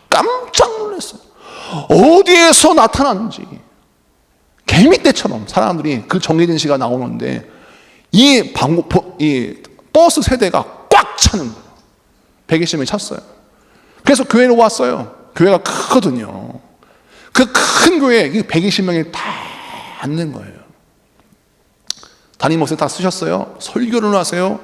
깜짝 놀랐어요. 어디에서 나타났는지 개미떼처럼 사람들이 그 정해진 시가 나오는데 이 버스 세대가 꽉 차는 거예요. 120명이 찼어요. 그래서 교회로 왔어요. 교회가 크거든요. 그 큰 교회에 120명이 다 앉는 거예요. 담임 목사님 다 쓰셨어요. 설교를 하세요.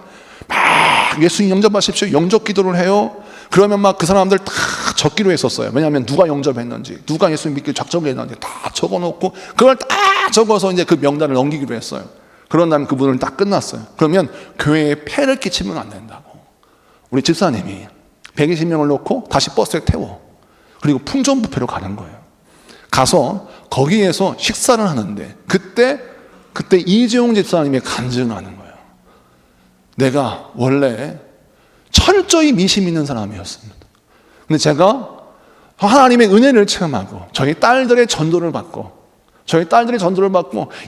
막 예수님 영접하십시오. 영접 기도를 해요. 그러면 막 그 사람들 다 적기로 했었어요. 왜냐하면 누가 영접했는지, 누가 예수님 믿기 작정했는지 다 적어놓고 그걸 딱 적어서 이제 그 명단을 넘기기로 했어요. 그런 다음에 그분을 딱 끝났어요. 그러면 교회에 폐를 끼치면 안 된다고. 우리 집사님이 120명을 놓고 다시 버스에 태워. 그리고 풍전부패로 가는 거예요. 가서 거기에서 식사를 하는데 그때 이재용 집사님이 간증하는 거예요. 내가 원래 철저히 미심 있는 사람이었습니다. 근데 제가 하나님의 은혜를 체험하고 저희 딸들의 전도를 받고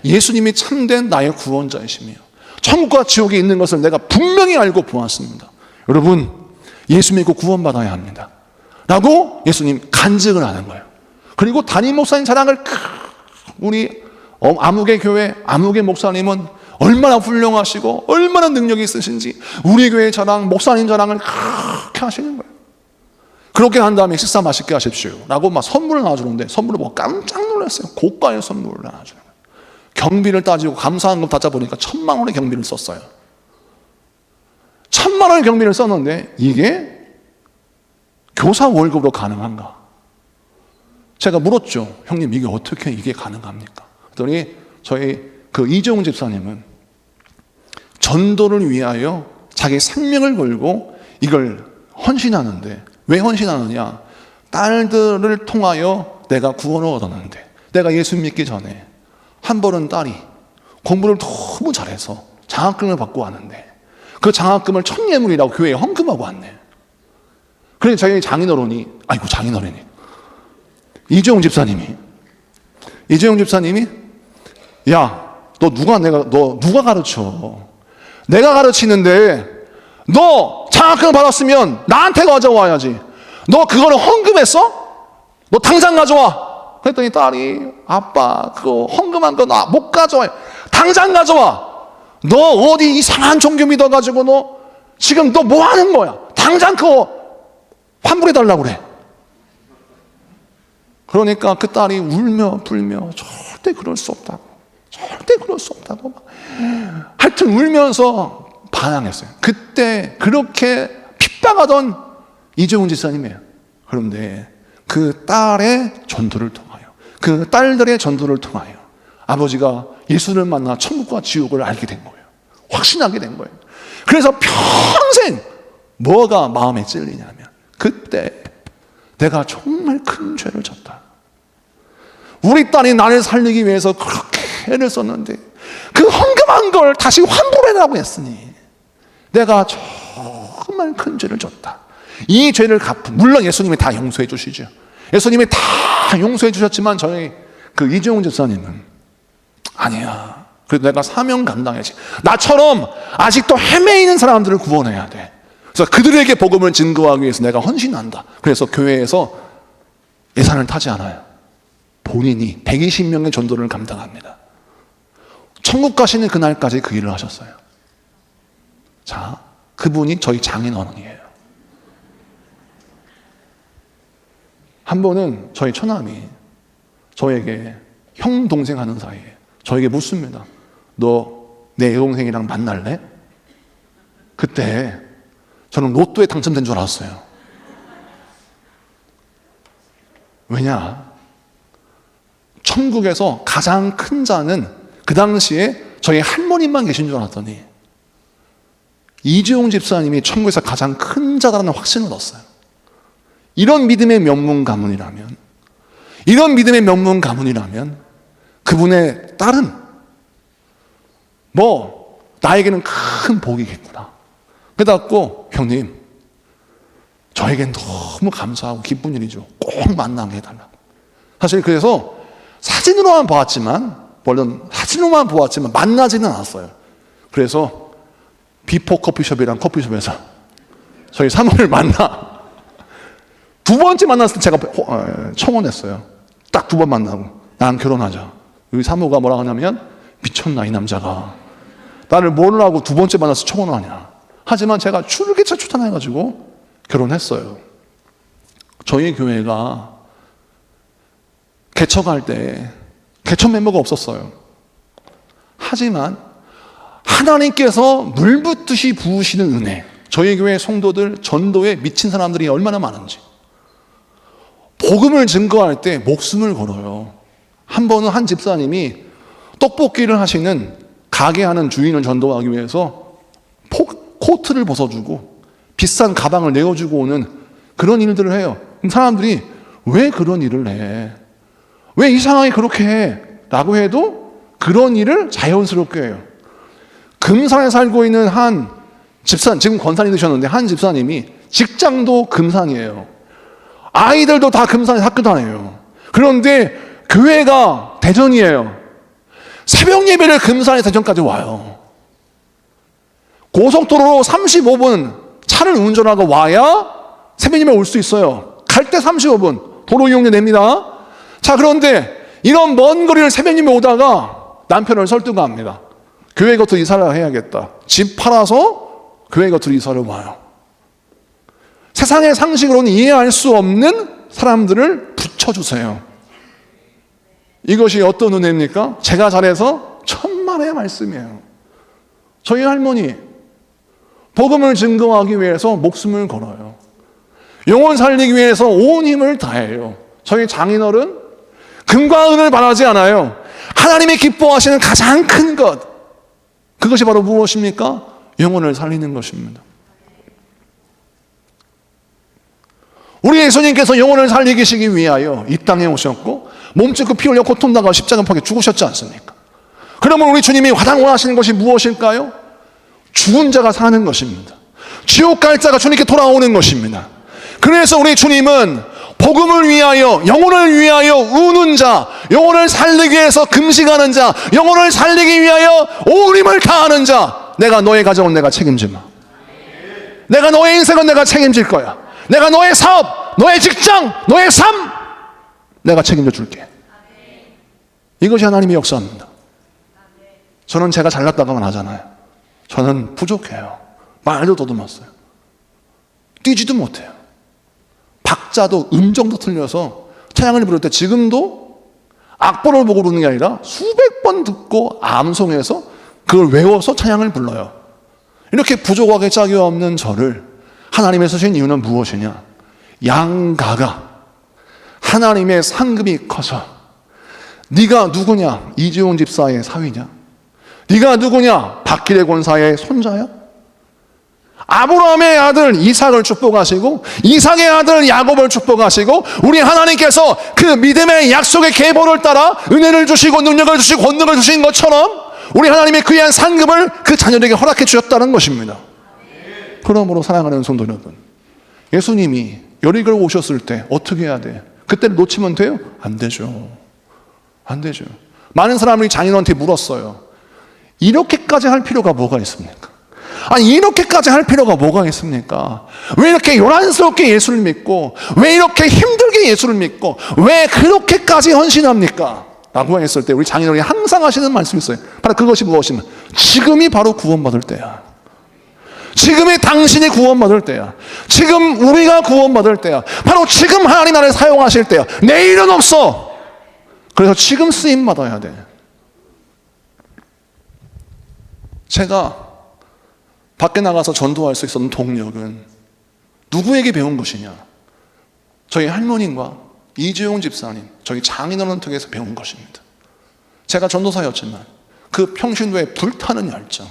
예수님이 참된 나의 구원자이시며 천국과 지옥이 있는 것을 내가 분명히 알고 보았습니다. 여러분 예수 믿고 구원받아야 합니다 라고 예수님 간증을 하는 거예요. 그리고 담임 목사님 자랑을 우리 아무개 교회 아무개 목사님은 얼마나 훌륭하시고 얼마나 능력이 있으신지 우리 교회 자랑 목사님 자랑을 그렇게 하시는 거예요. 그렇게 한 다음에 식사 맛있게 하십시오 라고 막 선물을 나눠주는데 선물을 보고 깜짝 놀랐어요. 고가의 선물을 나눠주는 거예요. 경비를 따지고 감사한금 따져보니까 1,000만 원의 경비를 썼어요. 1,000만 원의 경비를 썼는데 이게 교사 월급으로 가능한가? 제가 물었죠. 형님 이게 어떻게 이게 가능합니까? 그랬더니 저희 그 이재용 집사님은 전도를 위하여 자기 생명을 걸고 이걸 헌신하는데, 왜 헌신하느냐? 딸들을 통하여 내가 구원을 얻었는데, 내가 예수 믿기 전에 한 번은 딸이 공부를 너무 잘해서 장학금을 받고 왔는데 그 장학금을 천예물이라고 교회에 헌금하고 왔네. 그래서 저희 장인어른이, 아이고 장인어른이, 이재용 집사님이, 야, 너 누가 가르쳐? 내가 가르치는데 너 장학금 받았으면 나한테 가져와야지. 너 그거를 헌금했어? 너 당장 가져와. 그랬더니 딸이, 아빠 그거 헌금한 거 나 못 가져와요. 당장 가져와. 너 어디 이상한 종교 믿어가지고 너 지금 너 뭐 하는 거야? 당장 그거 환불해달라고 그래. 그러니까 그 딸이 울며 불며 절대 그럴 수 없다고, 하여튼 울면서 반항했어요. 그때 그렇게 핍박하던 이재용 집사님이에요. 그런데 그 딸의 전도를 통하여, 그 딸들의 전도를 통하여 아버지가 예수를 만나 천국과 지옥을 알게 된 거예요. 확신하게 된 거예요. 그래서 평생 뭐가 마음에 찔리냐면, 그때 내가 정말 큰 죄를 졌다. 우리 딸이 나를 살리기 위해서 그렇게 애를 썼는데 그 헌금한 걸 다시 환불해라고 했으니 내가 정말 큰 죄를 졌다. 이 죄를 물론 예수님이 다 용서해 주시죠. 예수님이 다 용서해 주셨지만 저희 그 이재용 집사님은 아니야. 그래도 내가 사명 감당해야지. 나처럼 아직도 헤매이는 사람들을 구원해야 돼. 그래서 그들에게 복음을 증거하기 위해서 내가 헌신한다. 그래서 교회에서 예산을 타지 않아요. 본인이 120명의 전도를 감당합니다. 천국 가시는 그날까지 그 일을 하셨어요. 자, 그분이 저희 장인어른이에요. 한 번은 저희 처남이 저에게 형 동생 하는 사이에 저에게 묻습니다. 너 내 여동생이랑 만날래? 그때 저는 로또에 당첨된 줄 알았어요. 왜냐? 천국에서 가장 큰 자는 그 당시에 저희 할머니만 계신 줄 알았더니 이재용 집사님이 천국에서 가장 큰 자라는 확신을 얻었어요. 이런 믿음의 명문 가문이라면, 그분의 딸은 나에게는 큰 복이겠구나. 그래갖고, 형님, 저에겐 너무 감사하고 기쁜 일이죠. 꼭 만나게 해달라고. 사실 그래서 사진으로만 보았지만 만나지는 않았어요. 그래서 비포 커피숍이랑 커피숍에서 저희 사모를 만나 두 번째 만났을 때 제가 청혼했어요. 딱 두 번 만나고 난 결혼하자. 우리 사모가 뭐라 하냐면, 미쳤나 이 남자가 나를 뭘 하고 두 번째 만나서 청혼을 하냐. 하지만 제가 출개차 추천해가지고 결혼했어요. 저희 교회가 개척할 때 개척 멤버가 없었어요. 하지만 하나님께서 물붓듯이 부으시는 은혜, 저희 교회 성도들 전도에 미친 사람들이 얼마나 많은지, 복음을 증거할 때 목숨을 걸어요. 한 번은 한 집사님이 떡볶이를 하시는 가게 하는 주인을 전도하기 위해서 코트를 벗어주고 비싼 가방을 내어주고 오는 그런 일들을 해요. 사람들이 왜 그런 일을 해? 왜 이상하게 그렇게 해? 라고 해도 그런 일을 자연스럽게 해요. 금산에 살고 있는 한 집사님, 지금 권산이 되셨는데 한 집사님이 직장도 금산이에요. 아이들도 다 금산에 학교 다녀요. 그런데 교회가 대전이에요. 새벽 예배를 금산에서 대전까지 와요. 고속도로로 35분 차를 운전하고 와야 새벽 예배 올 수 있어요. 갈 때 35분 도로 이용료 냅니다. 자, 그런데 이런 먼 거리를 새벽 예배 오다가 남편을 설득합니다. 교회 곁으로 이사를 해야겠다. 집 팔아서 교회 곁으로 이사를 와요. 세상의 상식으로는 이해할 수 없는 사람들을 붙여주세요. 이것이 어떤 은혜입니까? 제가 잘해서 천만의 말씀이에요. 저희 할머니 복음을 증거하기 위해서 목숨을 걸어요. 영혼 살리기 위해서 온 힘을 다해요. 저희 장인어른 금과 은을 바라지 않아요. 하나님이 기뻐하시는 가장 큰 것, 그것이 바로 무엇입니까? 영혼을 살리는 것입니다. 우리 예수님께서 영혼을 살리시기 위하여 이 땅에 오셨고 몸짓고 피 흘려 고통당하고 십자가에 죽으셨지 않습니까? 그러면 우리 주님이 가장 원하시는 것이 무엇일까요? 죽은 자가 사는 것입니다. 지옥 갈 자가 주님께 돌아오는 것입니다. 그래서 우리 주님은 복음을 위하여, 영혼을 위하여 우는 자, 영혼을 살리기 위해서 금식하는 자, 영혼을 살리기 위하여 온 힘을 다하는 자, 내가 너의 가정은 내가 책임지마. 내가 너의 인생은 내가 책임질 거야. 내가 너의 사업, 너의 직장, 너의 삶, 내가 책임져 줄게. 이것이 하나님의 역사입니다. 저는 제가 잘났다고만 하잖아요. 저는 부족해요. 말도 더듬었어요. 뛰지도 못해요. 박자도 음정도 틀려서 찬양을 부를 때 지금도 악보를 보고 부르는 게 아니라 수백 번 듣고 암송해서 그걸 외워서 찬양을 불러요. 이렇게 부족하게 짝이 없는 저를 하나님이 쓰신 이유는 무엇이냐? 양가가 하나님의 상급이 커서 네가 누구냐? 이재용 집사의 사위냐? 네가 누구냐? 박기래 권사의 손자야? 아브라함의 아들 이삭을 축복하시고 이삭의 아들 야곱을 축복하시고 우리 하나님께서 그 믿음의 약속의 계보를 따라 은혜를 주시고 능력을 주시고 권능을 주신 것처럼 우리 하나님의 귀한 상급을 그 자녀에게 허락해 주셨다는 것입니다. 그러므로 사랑하는 성도 여러분, 예수님이 여리고에 오셨을 때 어떻게 해야 돼? 그때를 놓치면 돼요? 안 되죠. 안 되죠. 많은 사람들이 장인어른한테 물었어요. 이렇게까지 할 필요가 뭐가 있습니까? 아니 이렇게까지 할 필요가 뭐가 있습니까? 왜 이렇게 요란스럽게 예수를 믿고 왜 이렇게 힘들게 예수를 믿고 왜 그렇게까지 헌신합니까? 라고 했을 때 우리 장인어른이 항상 하시는 말씀이 있어요. 바로 그것이 무엇이면 지금이 바로 구원받을 때야. 지금이 당신이 구원받을 때야. 지금 우리가 구원받을 때야. 바로 지금 하나님 나라를 사용하실 때야. 내일은 없어. 그래서 지금 쓰임받아야 돼. 제가 밖에 나가서 전도할 수 있었던 동력은 누구에게 배운 것이냐? 저희 할머님과 이재용 집사님, 저희 장인어른 통해서 배운 것입니다. 제가 전도사였지만 그 평신도의 불타는 열정,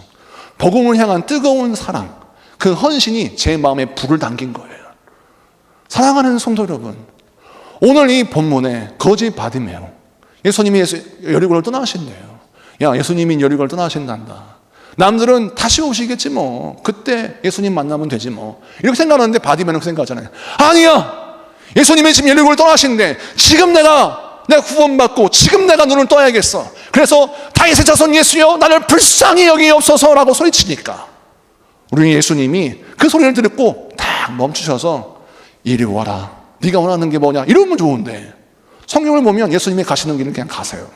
복음을 향한 뜨거운 사랑, 그 헌신이 제 마음에 불을 당긴 거예요. 사랑하는 성도 여러분, 오늘 이 본문에 거지 바디메오, 예수님이 여리고를 떠나신대요. 야, 예수님이 여리고를 떠나신단다. 남들은 다시 오시겠지 뭐. 그때 예수님 만나면 되지 뭐. 이렇게 생각하는데 바디메오는 그렇게 생각하잖아요. 아니야. 예수님이 지금 여리고를 떠나신대. 지금 내가 구원받고 지금 내가 눈을 떠야겠어. 그래서 다윗의 자손 예수여 나를 불쌍히 여기옵소서라고 소리치니까 우리 예수님이 그 소리를 듣고 딱 멈추셔서 이리 와라. 네가 원하는 게 뭐냐? 이러면 좋은데 성경을 보면 예수님이 가시는 길은 그냥 가세요.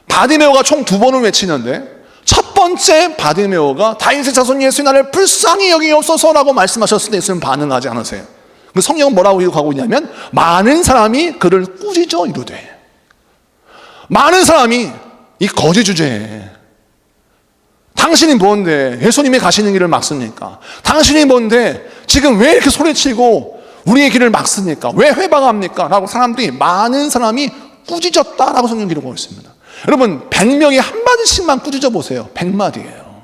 바디메오가 총 2번을 외치는데 첫 번째 바디메오가 다윗의 자손 예수여 나를 불쌍히 여기옵소서라고 말씀하셨을 때 예수님 반응하지 않으세요. 그 성경은 뭐라고 기록하고 있냐면 많은 사람이 그를 꾸짖어 이르되, 많은 사람이 이 거짓 주제에 당신이 뭔데 예수님이 가시는 길을 막습니까? 당신이 뭔데 지금 왜 이렇게 소리치고 우리의 길을 막습니까? 왜 회방합니까? 라고 사람들이, 많은 사람이 꾸짖었다라고 성경 기록하고 있습니다. 여러분 100명이 한마디씩만 꾸짖어 보세요. 100마디예요.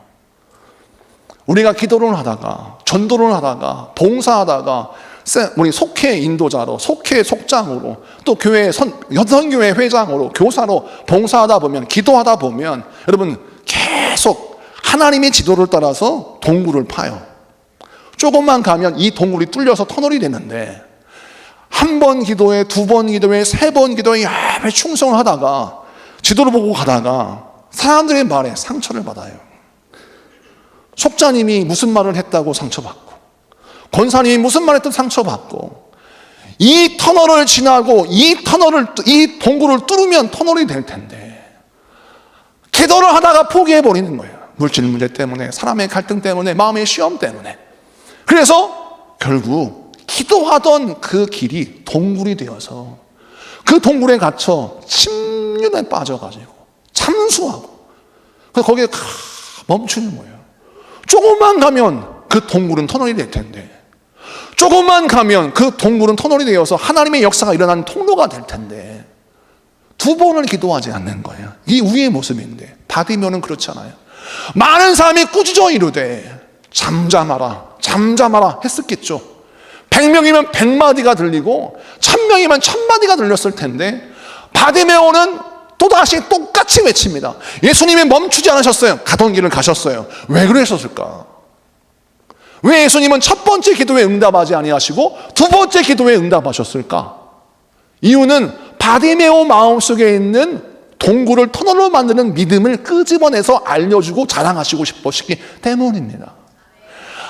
우리가 기도를 하다가 전도를 하다가 봉사하다가 우리 속회 인도자로, 속회 속장으로, 또 교회 여성교회 회장으로, 교사로 봉사하다 보면, 기도하다 보면 여러분 계속 하나님의 지도를 따라서 동굴을 파요. 조금만 가면 이 동굴이 뚫려서 터널이 되는데 한 번 기도에, 2번 기도에, 3번 기도에 야매 충성을 하다가 지도를 보고 가다가 사람들의 말에 상처를 받아요. 속자님이 무슨 말을 했다고 상처받고, 권사님이 무슨 말을 했든 상처받고, 이 터널을 지나고 이 동굴을 뚫으면 터널이 될 텐데 기도를 하다가 포기해버리는 거예요. 물질 문제 때문에, 사람의 갈등 때문에, 마음의 시험 때문에. 그래서 결국 기도하던 그 길이 동굴이 되어서 그 동굴에 갇혀 침륜에 빠져가지고 참수하고, 그래서 거기에 멈추는 거예요. 조금만 가면 그 동굴은 터널이 될 텐데, 조금만 가면 그 동굴은 터널이 되어서 하나님의 역사가 일어나는 통로가 될 텐데 2번을 기도하지 않는 거예요. 이 우리의 모습인데 바디메오는 그렇지 않아요. 많은 사람이 꾸짖어 이르되 잠잠하라 했었겠죠. 100명이면 100마디가 들리고 1000명이면 1000마디가 들렸을 텐데 바디메오는 또다시 똑같이 외칩니다. 예수님이 멈추지 않으셨어요. 가던 길을 가셨어요. 왜 그러셨을까? 왜 예수님은 첫 번째 기도에 응답하지 아니하시고 두 번째 기도에 응답하셨을까? 이유는 바디메오 마음속에 있는 동굴을 터널로 만드는 믿음을 끄집어내서 알려주고 자랑하시고 싶으시기 때문입니다.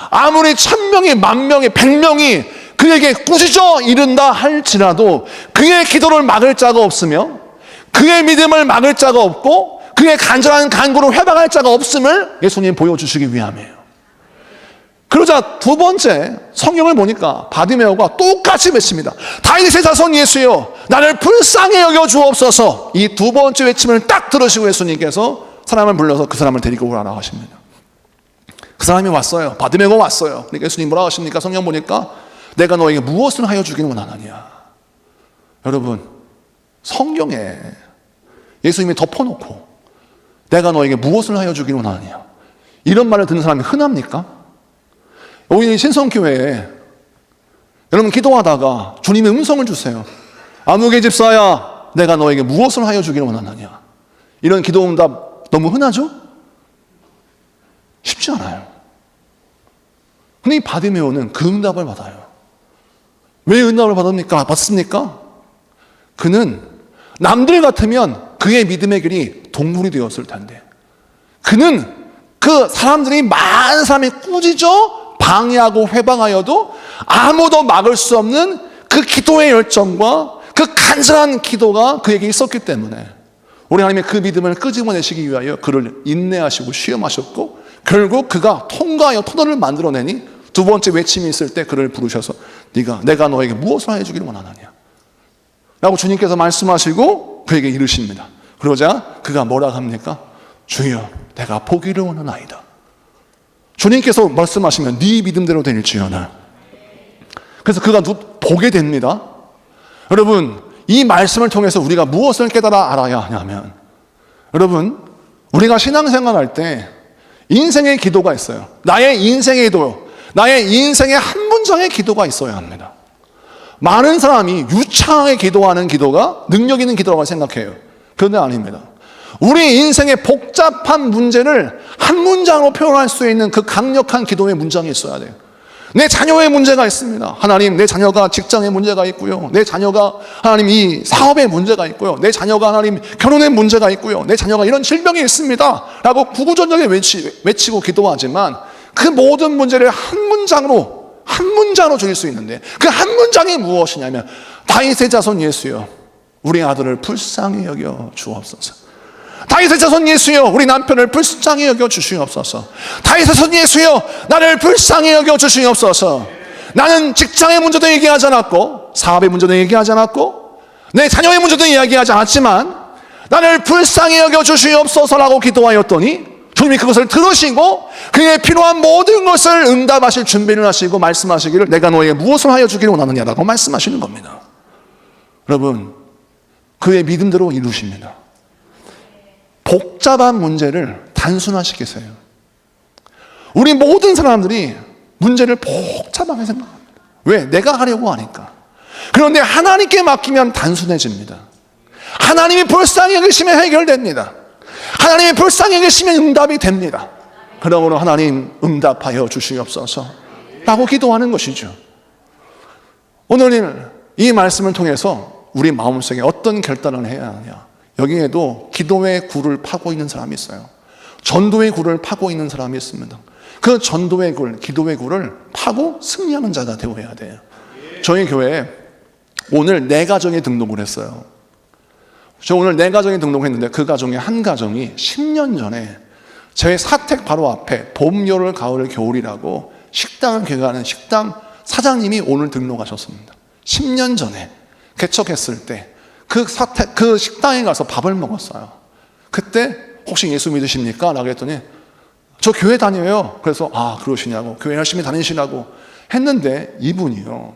아무리 1000명이 10,000명이 100명이 그에게 꾸짖어 이른다 할지라도 그의 기도를 막을 자가 없으며 그의 믿음을 막을 자가 없고 그의 간절한 간구를 회방할 자가 없음을 예수님 보여주시기 위함이에요. 그러자 두 번째 성경을 보니까 바디메오가 똑같이 외칩니다. 다윗의 자손 예수여 나를 불쌍히 여겨 주옵소서. 이 두 번째 외침을 딱 들으시고 예수님께서 사람을 불러서 그 사람을 데리고 오라고 하십니다. 그 사람이 왔어요. 바디메오가 왔어요. 그러니까 예수님 뭐라고 하십니까? 성경 보니까 내가 너에게 무엇을 하여 주기를 원하느냐. 여러분 성경에 예수님이 덮어놓고 내가 너에게 무엇을 하여 주기를 원하느냐 이런 말을 듣는 사람이 흔합니까? 여기 신성교회에 여러분 기도하다가 주님의 음성을 주세요. 아무개 집사야 내가 너에게 무엇을 하여 주기를 원하느냐 이런 기도 응답 너무 흔하죠? 쉽지 않아요. 근데 이 바디메오는 그 응답을 받아요. 왜 응답을 받습니까? 그는 남들 같으면 그의 믿음의 길이 동굴이 되었을 텐데 그는 그 사람들이 많은 사람이 꾸짖어 방해하고 회방하여도 아무도 막을 수 없는 그 기도의 열정과 그 간절한 기도가 그에게 있었기 때문에 우리 하나님의 그 믿음을 끄집어내시기 위하여 그를 인내하시고 시험하셨고 결국 그가 통과하여 터널을 만들어내니 두 번째 외침이 있을 때 그를 부르셔서 내가 너에게 무엇을 하여 주기를 원하느냐 라고 주님께서 말씀하시고 그에게 이르십니다. 그러자 그가 뭐라고 합니까? 주여 내가 보기를 원하나이다. 주님께서 말씀하시면 네 믿음대로 될지어다. 그래서 그가 보게 됩니다. 여러분 이 말씀을 통해서 우리가 무엇을 깨달아 알아야 하냐면 여러분 우리가 신앙생활 할 때 인생의 기도가 있어요. 나의 인생의 기도, 나의 인생의 한 문장의 기도가 있어야 합니다. 많은 사람이 유창하게 기도하는 기도가 능력 있는 기도라고 생각해요. 그런데 아닙니다. 우리 인생의 복잡한 문제를 한 문장으로 표현할 수 있는 그 강력한 기도의 문장이 있어야 돼요. 내 자녀의 문제가 있습니다. 하나님, 내 자녀가 직장에 문제가 있고요. 내 자녀가 하나님 이 사업에 문제가 있고요. 내 자녀가 하나님 결혼에 문제가 있고요. 내 자녀가 이런 질병이 있습니다. 라고 구구절절하게 외치고 기도하지만 그 모든 문제를 한 문장으로 줄일 수 있는데 그 한 문장이 무엇이냐면 다윗의 자손 예수여 우리 아들을 불쌍히 여겨 주옵소서. 다윗의 자손 예수여 우리 남편을 불쌍히 여겨 주시옵소서. 다윗의 자손 예수여 나를 불쌍히 여겨 주시옵소서. 나는 직장의 문제도 얘기하지 않았고 사업의 문제도 얘기하지 않았고 내 자녀의 문제도 이야기하지 않았지만 나를 불쌍히 여겨 주시옵소서라고 기도하였더니 주님이 그것을 들으시고 그에 필요한 모든 것을 응답하실 준비를 하시고 말씀하시기를 내가 너에게 무엇을 하여 주기를 원하느냐라고 말씀하시는 겁니다. 여러분 그의 믿음대로 이루십니다. 복잡한 문제를 단순화시키세요. 우리 모든 사람들이 문제를 복잡하게 생각합니다. 왜? 내가 하려고 하니까. 그런데 하나님께 맡기면 단순해집니다. 하나님이 불쌍히 여기시면 해결됩니다. 하나님이 불쌍히 여기시면 응답이 됩니다. 그러므로 하나님 응답하여 주시옵소서 라고 기도하는 것이죠. 오늘 이 말씀을 통해서 우리 마음속에 어떤 결단을 해야 하냐. 여기에도 기도의 굴을 파고 있는 사람이 있어요. 전도의 굴을 파고 있는 사람이 있습니다. 그 전도의 굴, 기도의 굴을 파고 승리하는 자가 되어야 돼요. 저희 교회에 오늘 4가정이 등록을 했어요. 저 오늘 4가정이 등록했는데 그 가정의 한 가정이 10년 전에 저희 사택 바로 앞에 봄, 여름, 가을, 겨울이라고 식당을 개관하는 식당 사장님이 오늘 등록하셨습니다. 10년 전에 개척했을 때 그 식당에 가서 밥을 먹었어요. 그때 혹시 예수 믿으십니까? 라고 했더니 저 교회 다녀요. 그래서 그러시냐고 교회 열심히 다니시라고 했는데 이분이요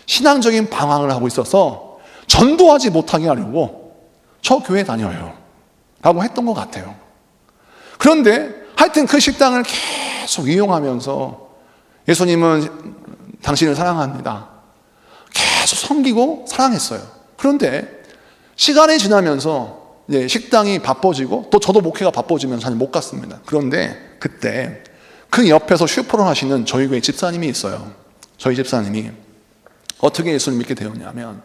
신앙적인 방황을 하고 있어서 전도하지 못하게 하려고 저 교회 다녀요 라고 했던 것 같아요. 그런데 하여튼 그 식당을 계속 이용하면서 예수님은 당신을 사랑합니다. 계속 섬기고 사랑했어요. 그런데 시간이 지나면서 이제 식당이 바빠지고 또 저도 목회가 바빠지면서 잘 못 갔습니다. 그런데 그때 그 옆에서 슈퍼를 하시는 저희 교회 집사님이 있어요. 저희 집사님이 어떻게 예수를 믿게 되었냐면,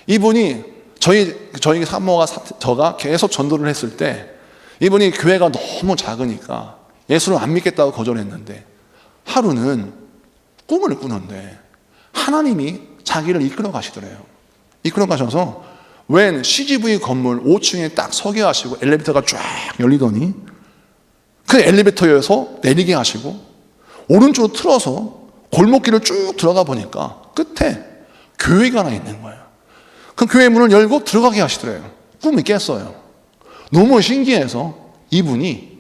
이분이 저희 사모가 저가 계속 전도를 했을 때 이분이 교회가 너무 작으니까 예수를 안 믿겠다고 거절했는데, 하루는 꿈을 꾸는데 하나님이 자기를 이끌어 가시더래요. 이끌어 가셔서 웬 CGV 건물 5층에 딱 서게 하시고 엘리베이터가 쫙 열리더니 그 엘리베이터에서 내리게 하시고 오른쪽으로 틀어서 골목길을 쭉 들어가 보니까 끝에 교회가 하나 있는 거예요. 그 교회 문을 열고 들어가게 하시더래요. 꿈이 깼어요. 너무 신기해서 이분이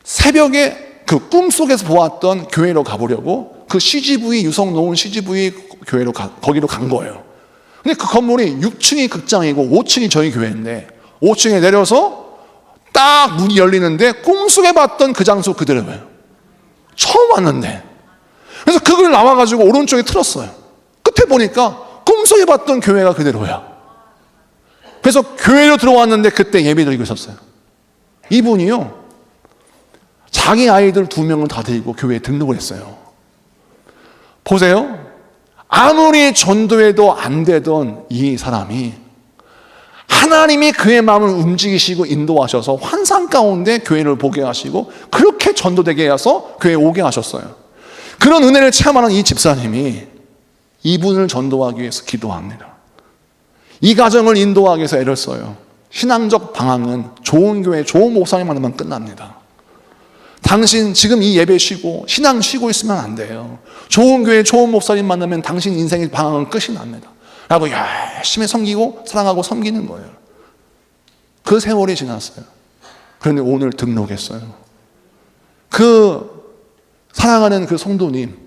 새벽에 그 꿈속에서 보았던 교회로 가보려고 그 CGV, 유성 놓은 CGV 교회로 거기로 간 거예요. 근데 그 건물이 6층이 극장이고 5층이 저희 교회인데 5층에 내려서 딱 문이 열리는데 꿈속에 봤던 그 장소 그대로예요. 처음 왔는데. 그래서 그걸 나와가지고 오른쪽에 틀었어요. 끝에 보니까 꿈속에 봤던 교회가 그대로야. 그래서 교회로 들어왔는데 그때 예배 드리고 있었어요. 이분이요, 자기 아이들 2명을 다 데리고 교회에 등록을 했어요. 보세요. 아무리 전도해도 안 되던 이 사람이 하나님이 그의 마음을 움직이시고 인도하셔서 환상 가운데 교회를 보게 하시고 그렇게 전도되게 해서 교회에 오게 하셨어요. 그런 은혜를 체험하는 이 집사님이 이분을 전도하기 위해서 기도합니다. 이 가정을 인도하기 위해서 애를 써요. 신앙적 방향은 좋은 교회, 좋은 목사님 만나면 끝납니다. 당신 지금 이 예배 쉬고 신앙 쉬고 있으면 안 돼요. 좋은 교회, 좋은 목사님 만나면 당신 인생의 방향은 끝이 납니다. 라고 열심히 섬기고 사랑하고 섬기는 거예요. 그 세월이 지났어요. 그런데 오늘 등록했어요. 그 사랑하는 그 성도님,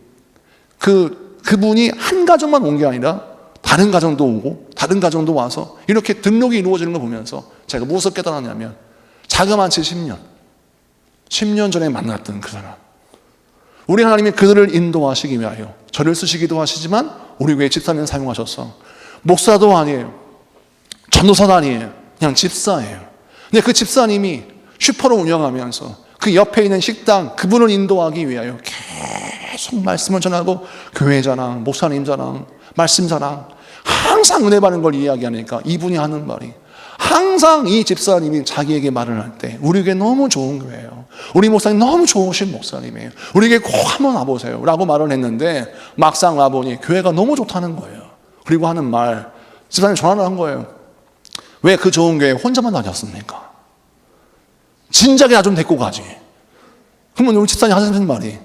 그분이 한 가정만 온 게 아니라 다른 가정도 오고 다른 가정도 와서 이렇게 등록이 이루어지는 걸 보면서 제가 무엇을 깨달았냐면, 자그마치 10년 전에 만났던 그 사람, 우리 하나님이 그들을 인도하시기 위하여 저를 쓰시기도 하시지만 우리 교회 집사님 사용하셔서 목사도 아니에요, 전도사도 아니에요, 그냥 집사예요. 근데 그 집사님이 슈퍼를 운영하면서 그 옆에 있는 식당, 그분을 인도하기 위하여 계속 말씀을 전하고 교회 자랑, 목사님 자랑, 말씀 자랑, 항상 은혜 받는 걸 이야기하니까 이분이 하는 말이, 항상 이 집사님이 자기에게 말을 할 때 우리 교회 너무 좋은 교회예요, 우리 목사님 너무 좋으신 목사님이에요, 우리 교회 꼭 한번 와보세요 라고 말을 했는데 막상 와보니 교회가 너무 좋다는 거예요. 그리고 하는 말, 집사님 전화를 한 거예요. 왜 그 좋은 교회 혼자만 다녔습니까? 진작에 나 좀 데리고 가지. 그러면 우리 집사님 하시는 말이,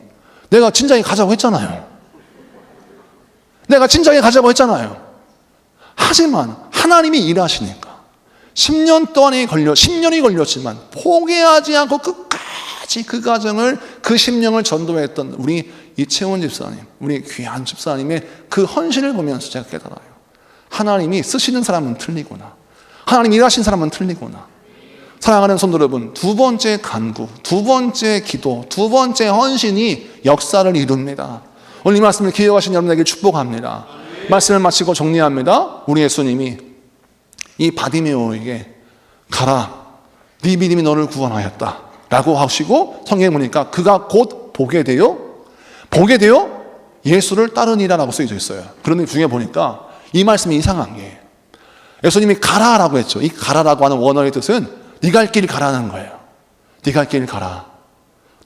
내가 진작에 가자고 했잖아요. 내가 진작에 가자고 했잖아요. 하지만 하나님이 일하시니까 10년이 걸렸지만 포기하지 않고 끝까지 그 가정을, 그 심령을 전도했던 우리 이채원 집사님, 우리 귀한 집사님의 그 헌신을 보면서 제가 깨달아요. 하나님이 쓰시는 사람은 틀리구나, 하나님 일하신 사람은 틀리구나. 사랑하는 성도 여러분, 두 번째 간구, 두 번째 기도, 두 번째 헌신이 역사를 이룹니다. 오늘 이 말씀을 기억하신 여러분에게 축복합니다. 말씀을 마치고 정리합니다. 우리 예수님이 이 바디메오에게 가라, 네 믿음이 너를 구원하였다 라고 하시고 성경에 보니까 그가 곧 보게 되어 예수를 따르니라 라고 쓰여져 있어요. 그런데 중에 보니까 이 말씀이 이상한 게, 예수님이 가라라고 했죠. 이 가라라고 하는 원어의 뜻은 네 갈 길 가라는 거예요. 네 갈 길 가라.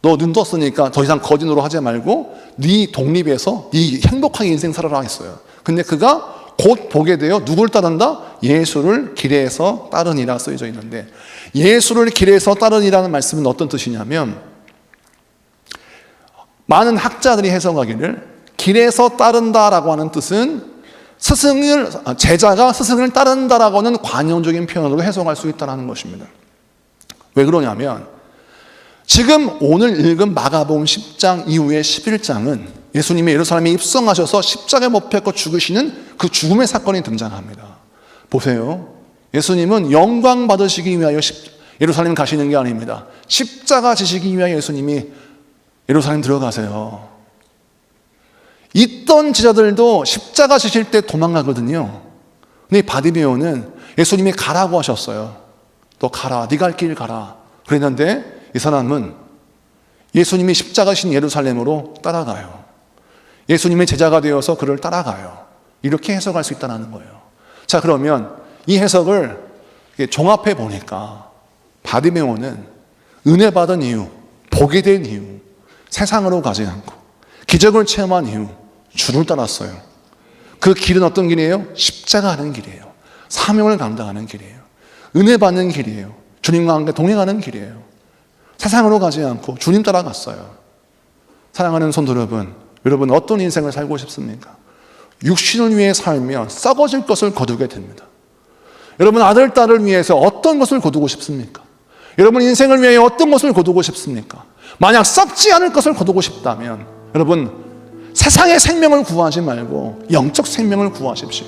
너 눈 떴으니까 더 이상 거짓 노릇 하지 말고 네 독립해서 네 행복하게 인생 살아라 했어요. 근데 그가 곧 보게 되어 누굴 따른다? 예수를 길에서 따르니라 쓰여져 있는데, 예수를 길에서 따르니라는 말씀은 어떤 뜻이냐면, 많은 학자들이 해석하기를 길에서 따른다라고 하는 뜻은 제자가 스승을 따른다라고 하는 관용적인 표현으로 해석할 수 있다는 것입니다. 왜 그러냐면, 지금 오늘 읽은 마가복음 10장 이후의 11장은 예수님이 예루살렘에 입성하셔서 십자가에 못 박혀 죽으시는 그 죽음의 사건이 등장합니다. 보세요. 예수님은 영광 받으시기 위하여 예루살렘 가시는 게 아닙니다. 십자가 지시기 위하여 예수님이 예루살렘 들어가세요. 있던 제자들도 십자가 지실 때 도망가거든요. 근데 바디메오는 예수님이 가라고 하셨어요. 너 가라, 네 갈 길 가라 그랬는데 이 사람은 예수님이 십자가신 예루살렘으로 따라가요. 예수님의 제자가 되어서 그를 따라가요. 이렇게 해석할 수 있다는 거예요. 자, 그러면 이 해석을 종합해 보니까 바디메오는 은혜 받은 이유, 복이 된 이유, 세상으로 가지 않고 기적을 체험한 이유, 주를 따랐어요. 그 길은 어떤 길이에요? 십자가 하는 길이에요. 사명을 감당하는 길이에요. 은혜 받는 길이에요. 주님과 함께 동행하는 길이에요. 세상으로 가지 않고 주님 따라갔어요. 사랑하는 성도 여러분 어떤 인생을 살고 싶습니까? 육신을 위해 살면 썩어질 것을 거두게 됩니다. 여러분 아들, 딸을 위해서 어떤 것을 거두고 싶습니까? 여러분 인생을 위해 어떤 것을 거두고 싶습니까? 만약 썩지 않을 것을 거두고 싶다면 여러분 세상의 생명을 구하지 말고 영적 생명을 구하십시오.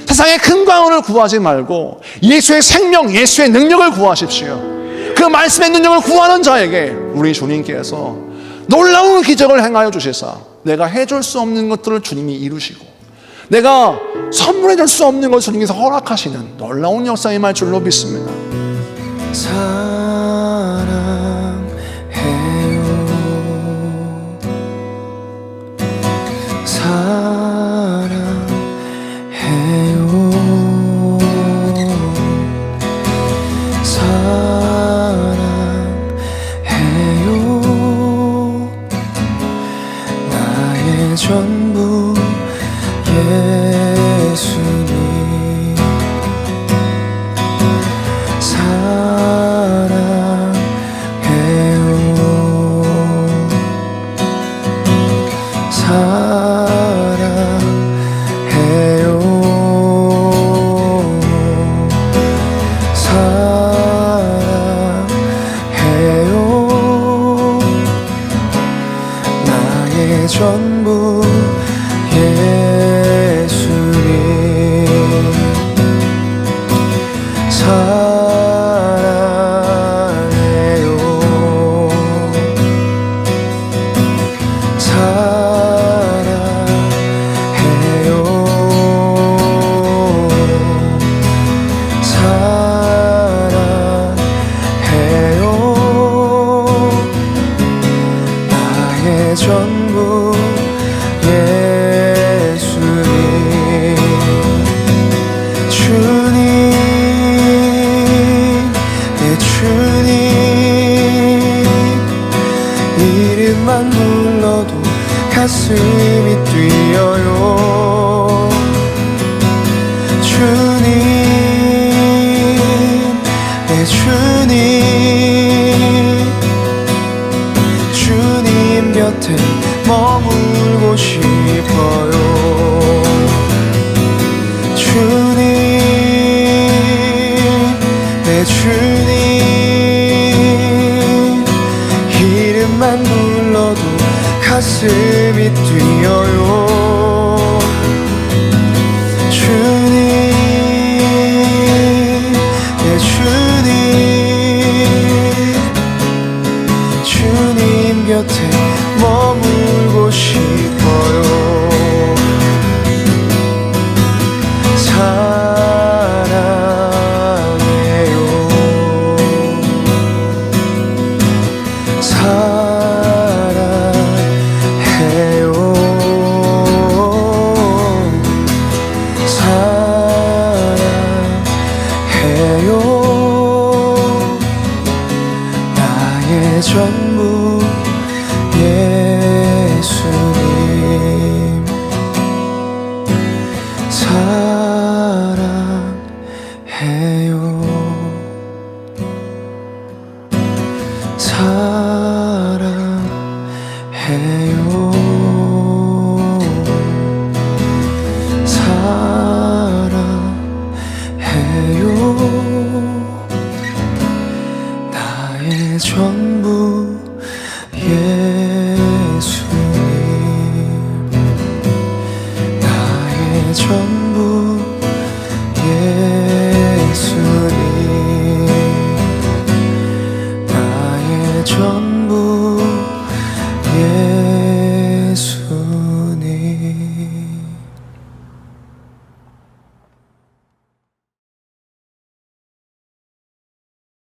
세상의 근광을 구하지 말고 예수의 생명, 예수의 능력을 구하십시오. 그 말씀의 능력을 구하는 자에게 우리 주님께서 놀라운 기적을 행하여 주시사 내가 해줄 수 없는 것들을 주님이 이루시고 내가 선물해 줄 수 없는 것을 주님께서 허락하시는 놀라운 역사의 말 줄로 믿습니다.
전부 예수님 사랑해요 사랑해요 사랑해요 나의 전부 예수님 사랑해요 사랑해요 사랑해요 나의 전부 이름만 불러도 가슴이 뛰어요. 주님 내 주님 주님 곁에 머물고 싶어요. 주님 내 주님 이름만 불러도 가슴이 뛰어요. 주님 내 주님 주님 곁에 머물고 싶어요. 사랑해요 사랑해요 사랑해요 나의 전부 예수님 사랑해요 사랑해요 사랑해요 나의 전부 예수님 나의 전부 예수님 전부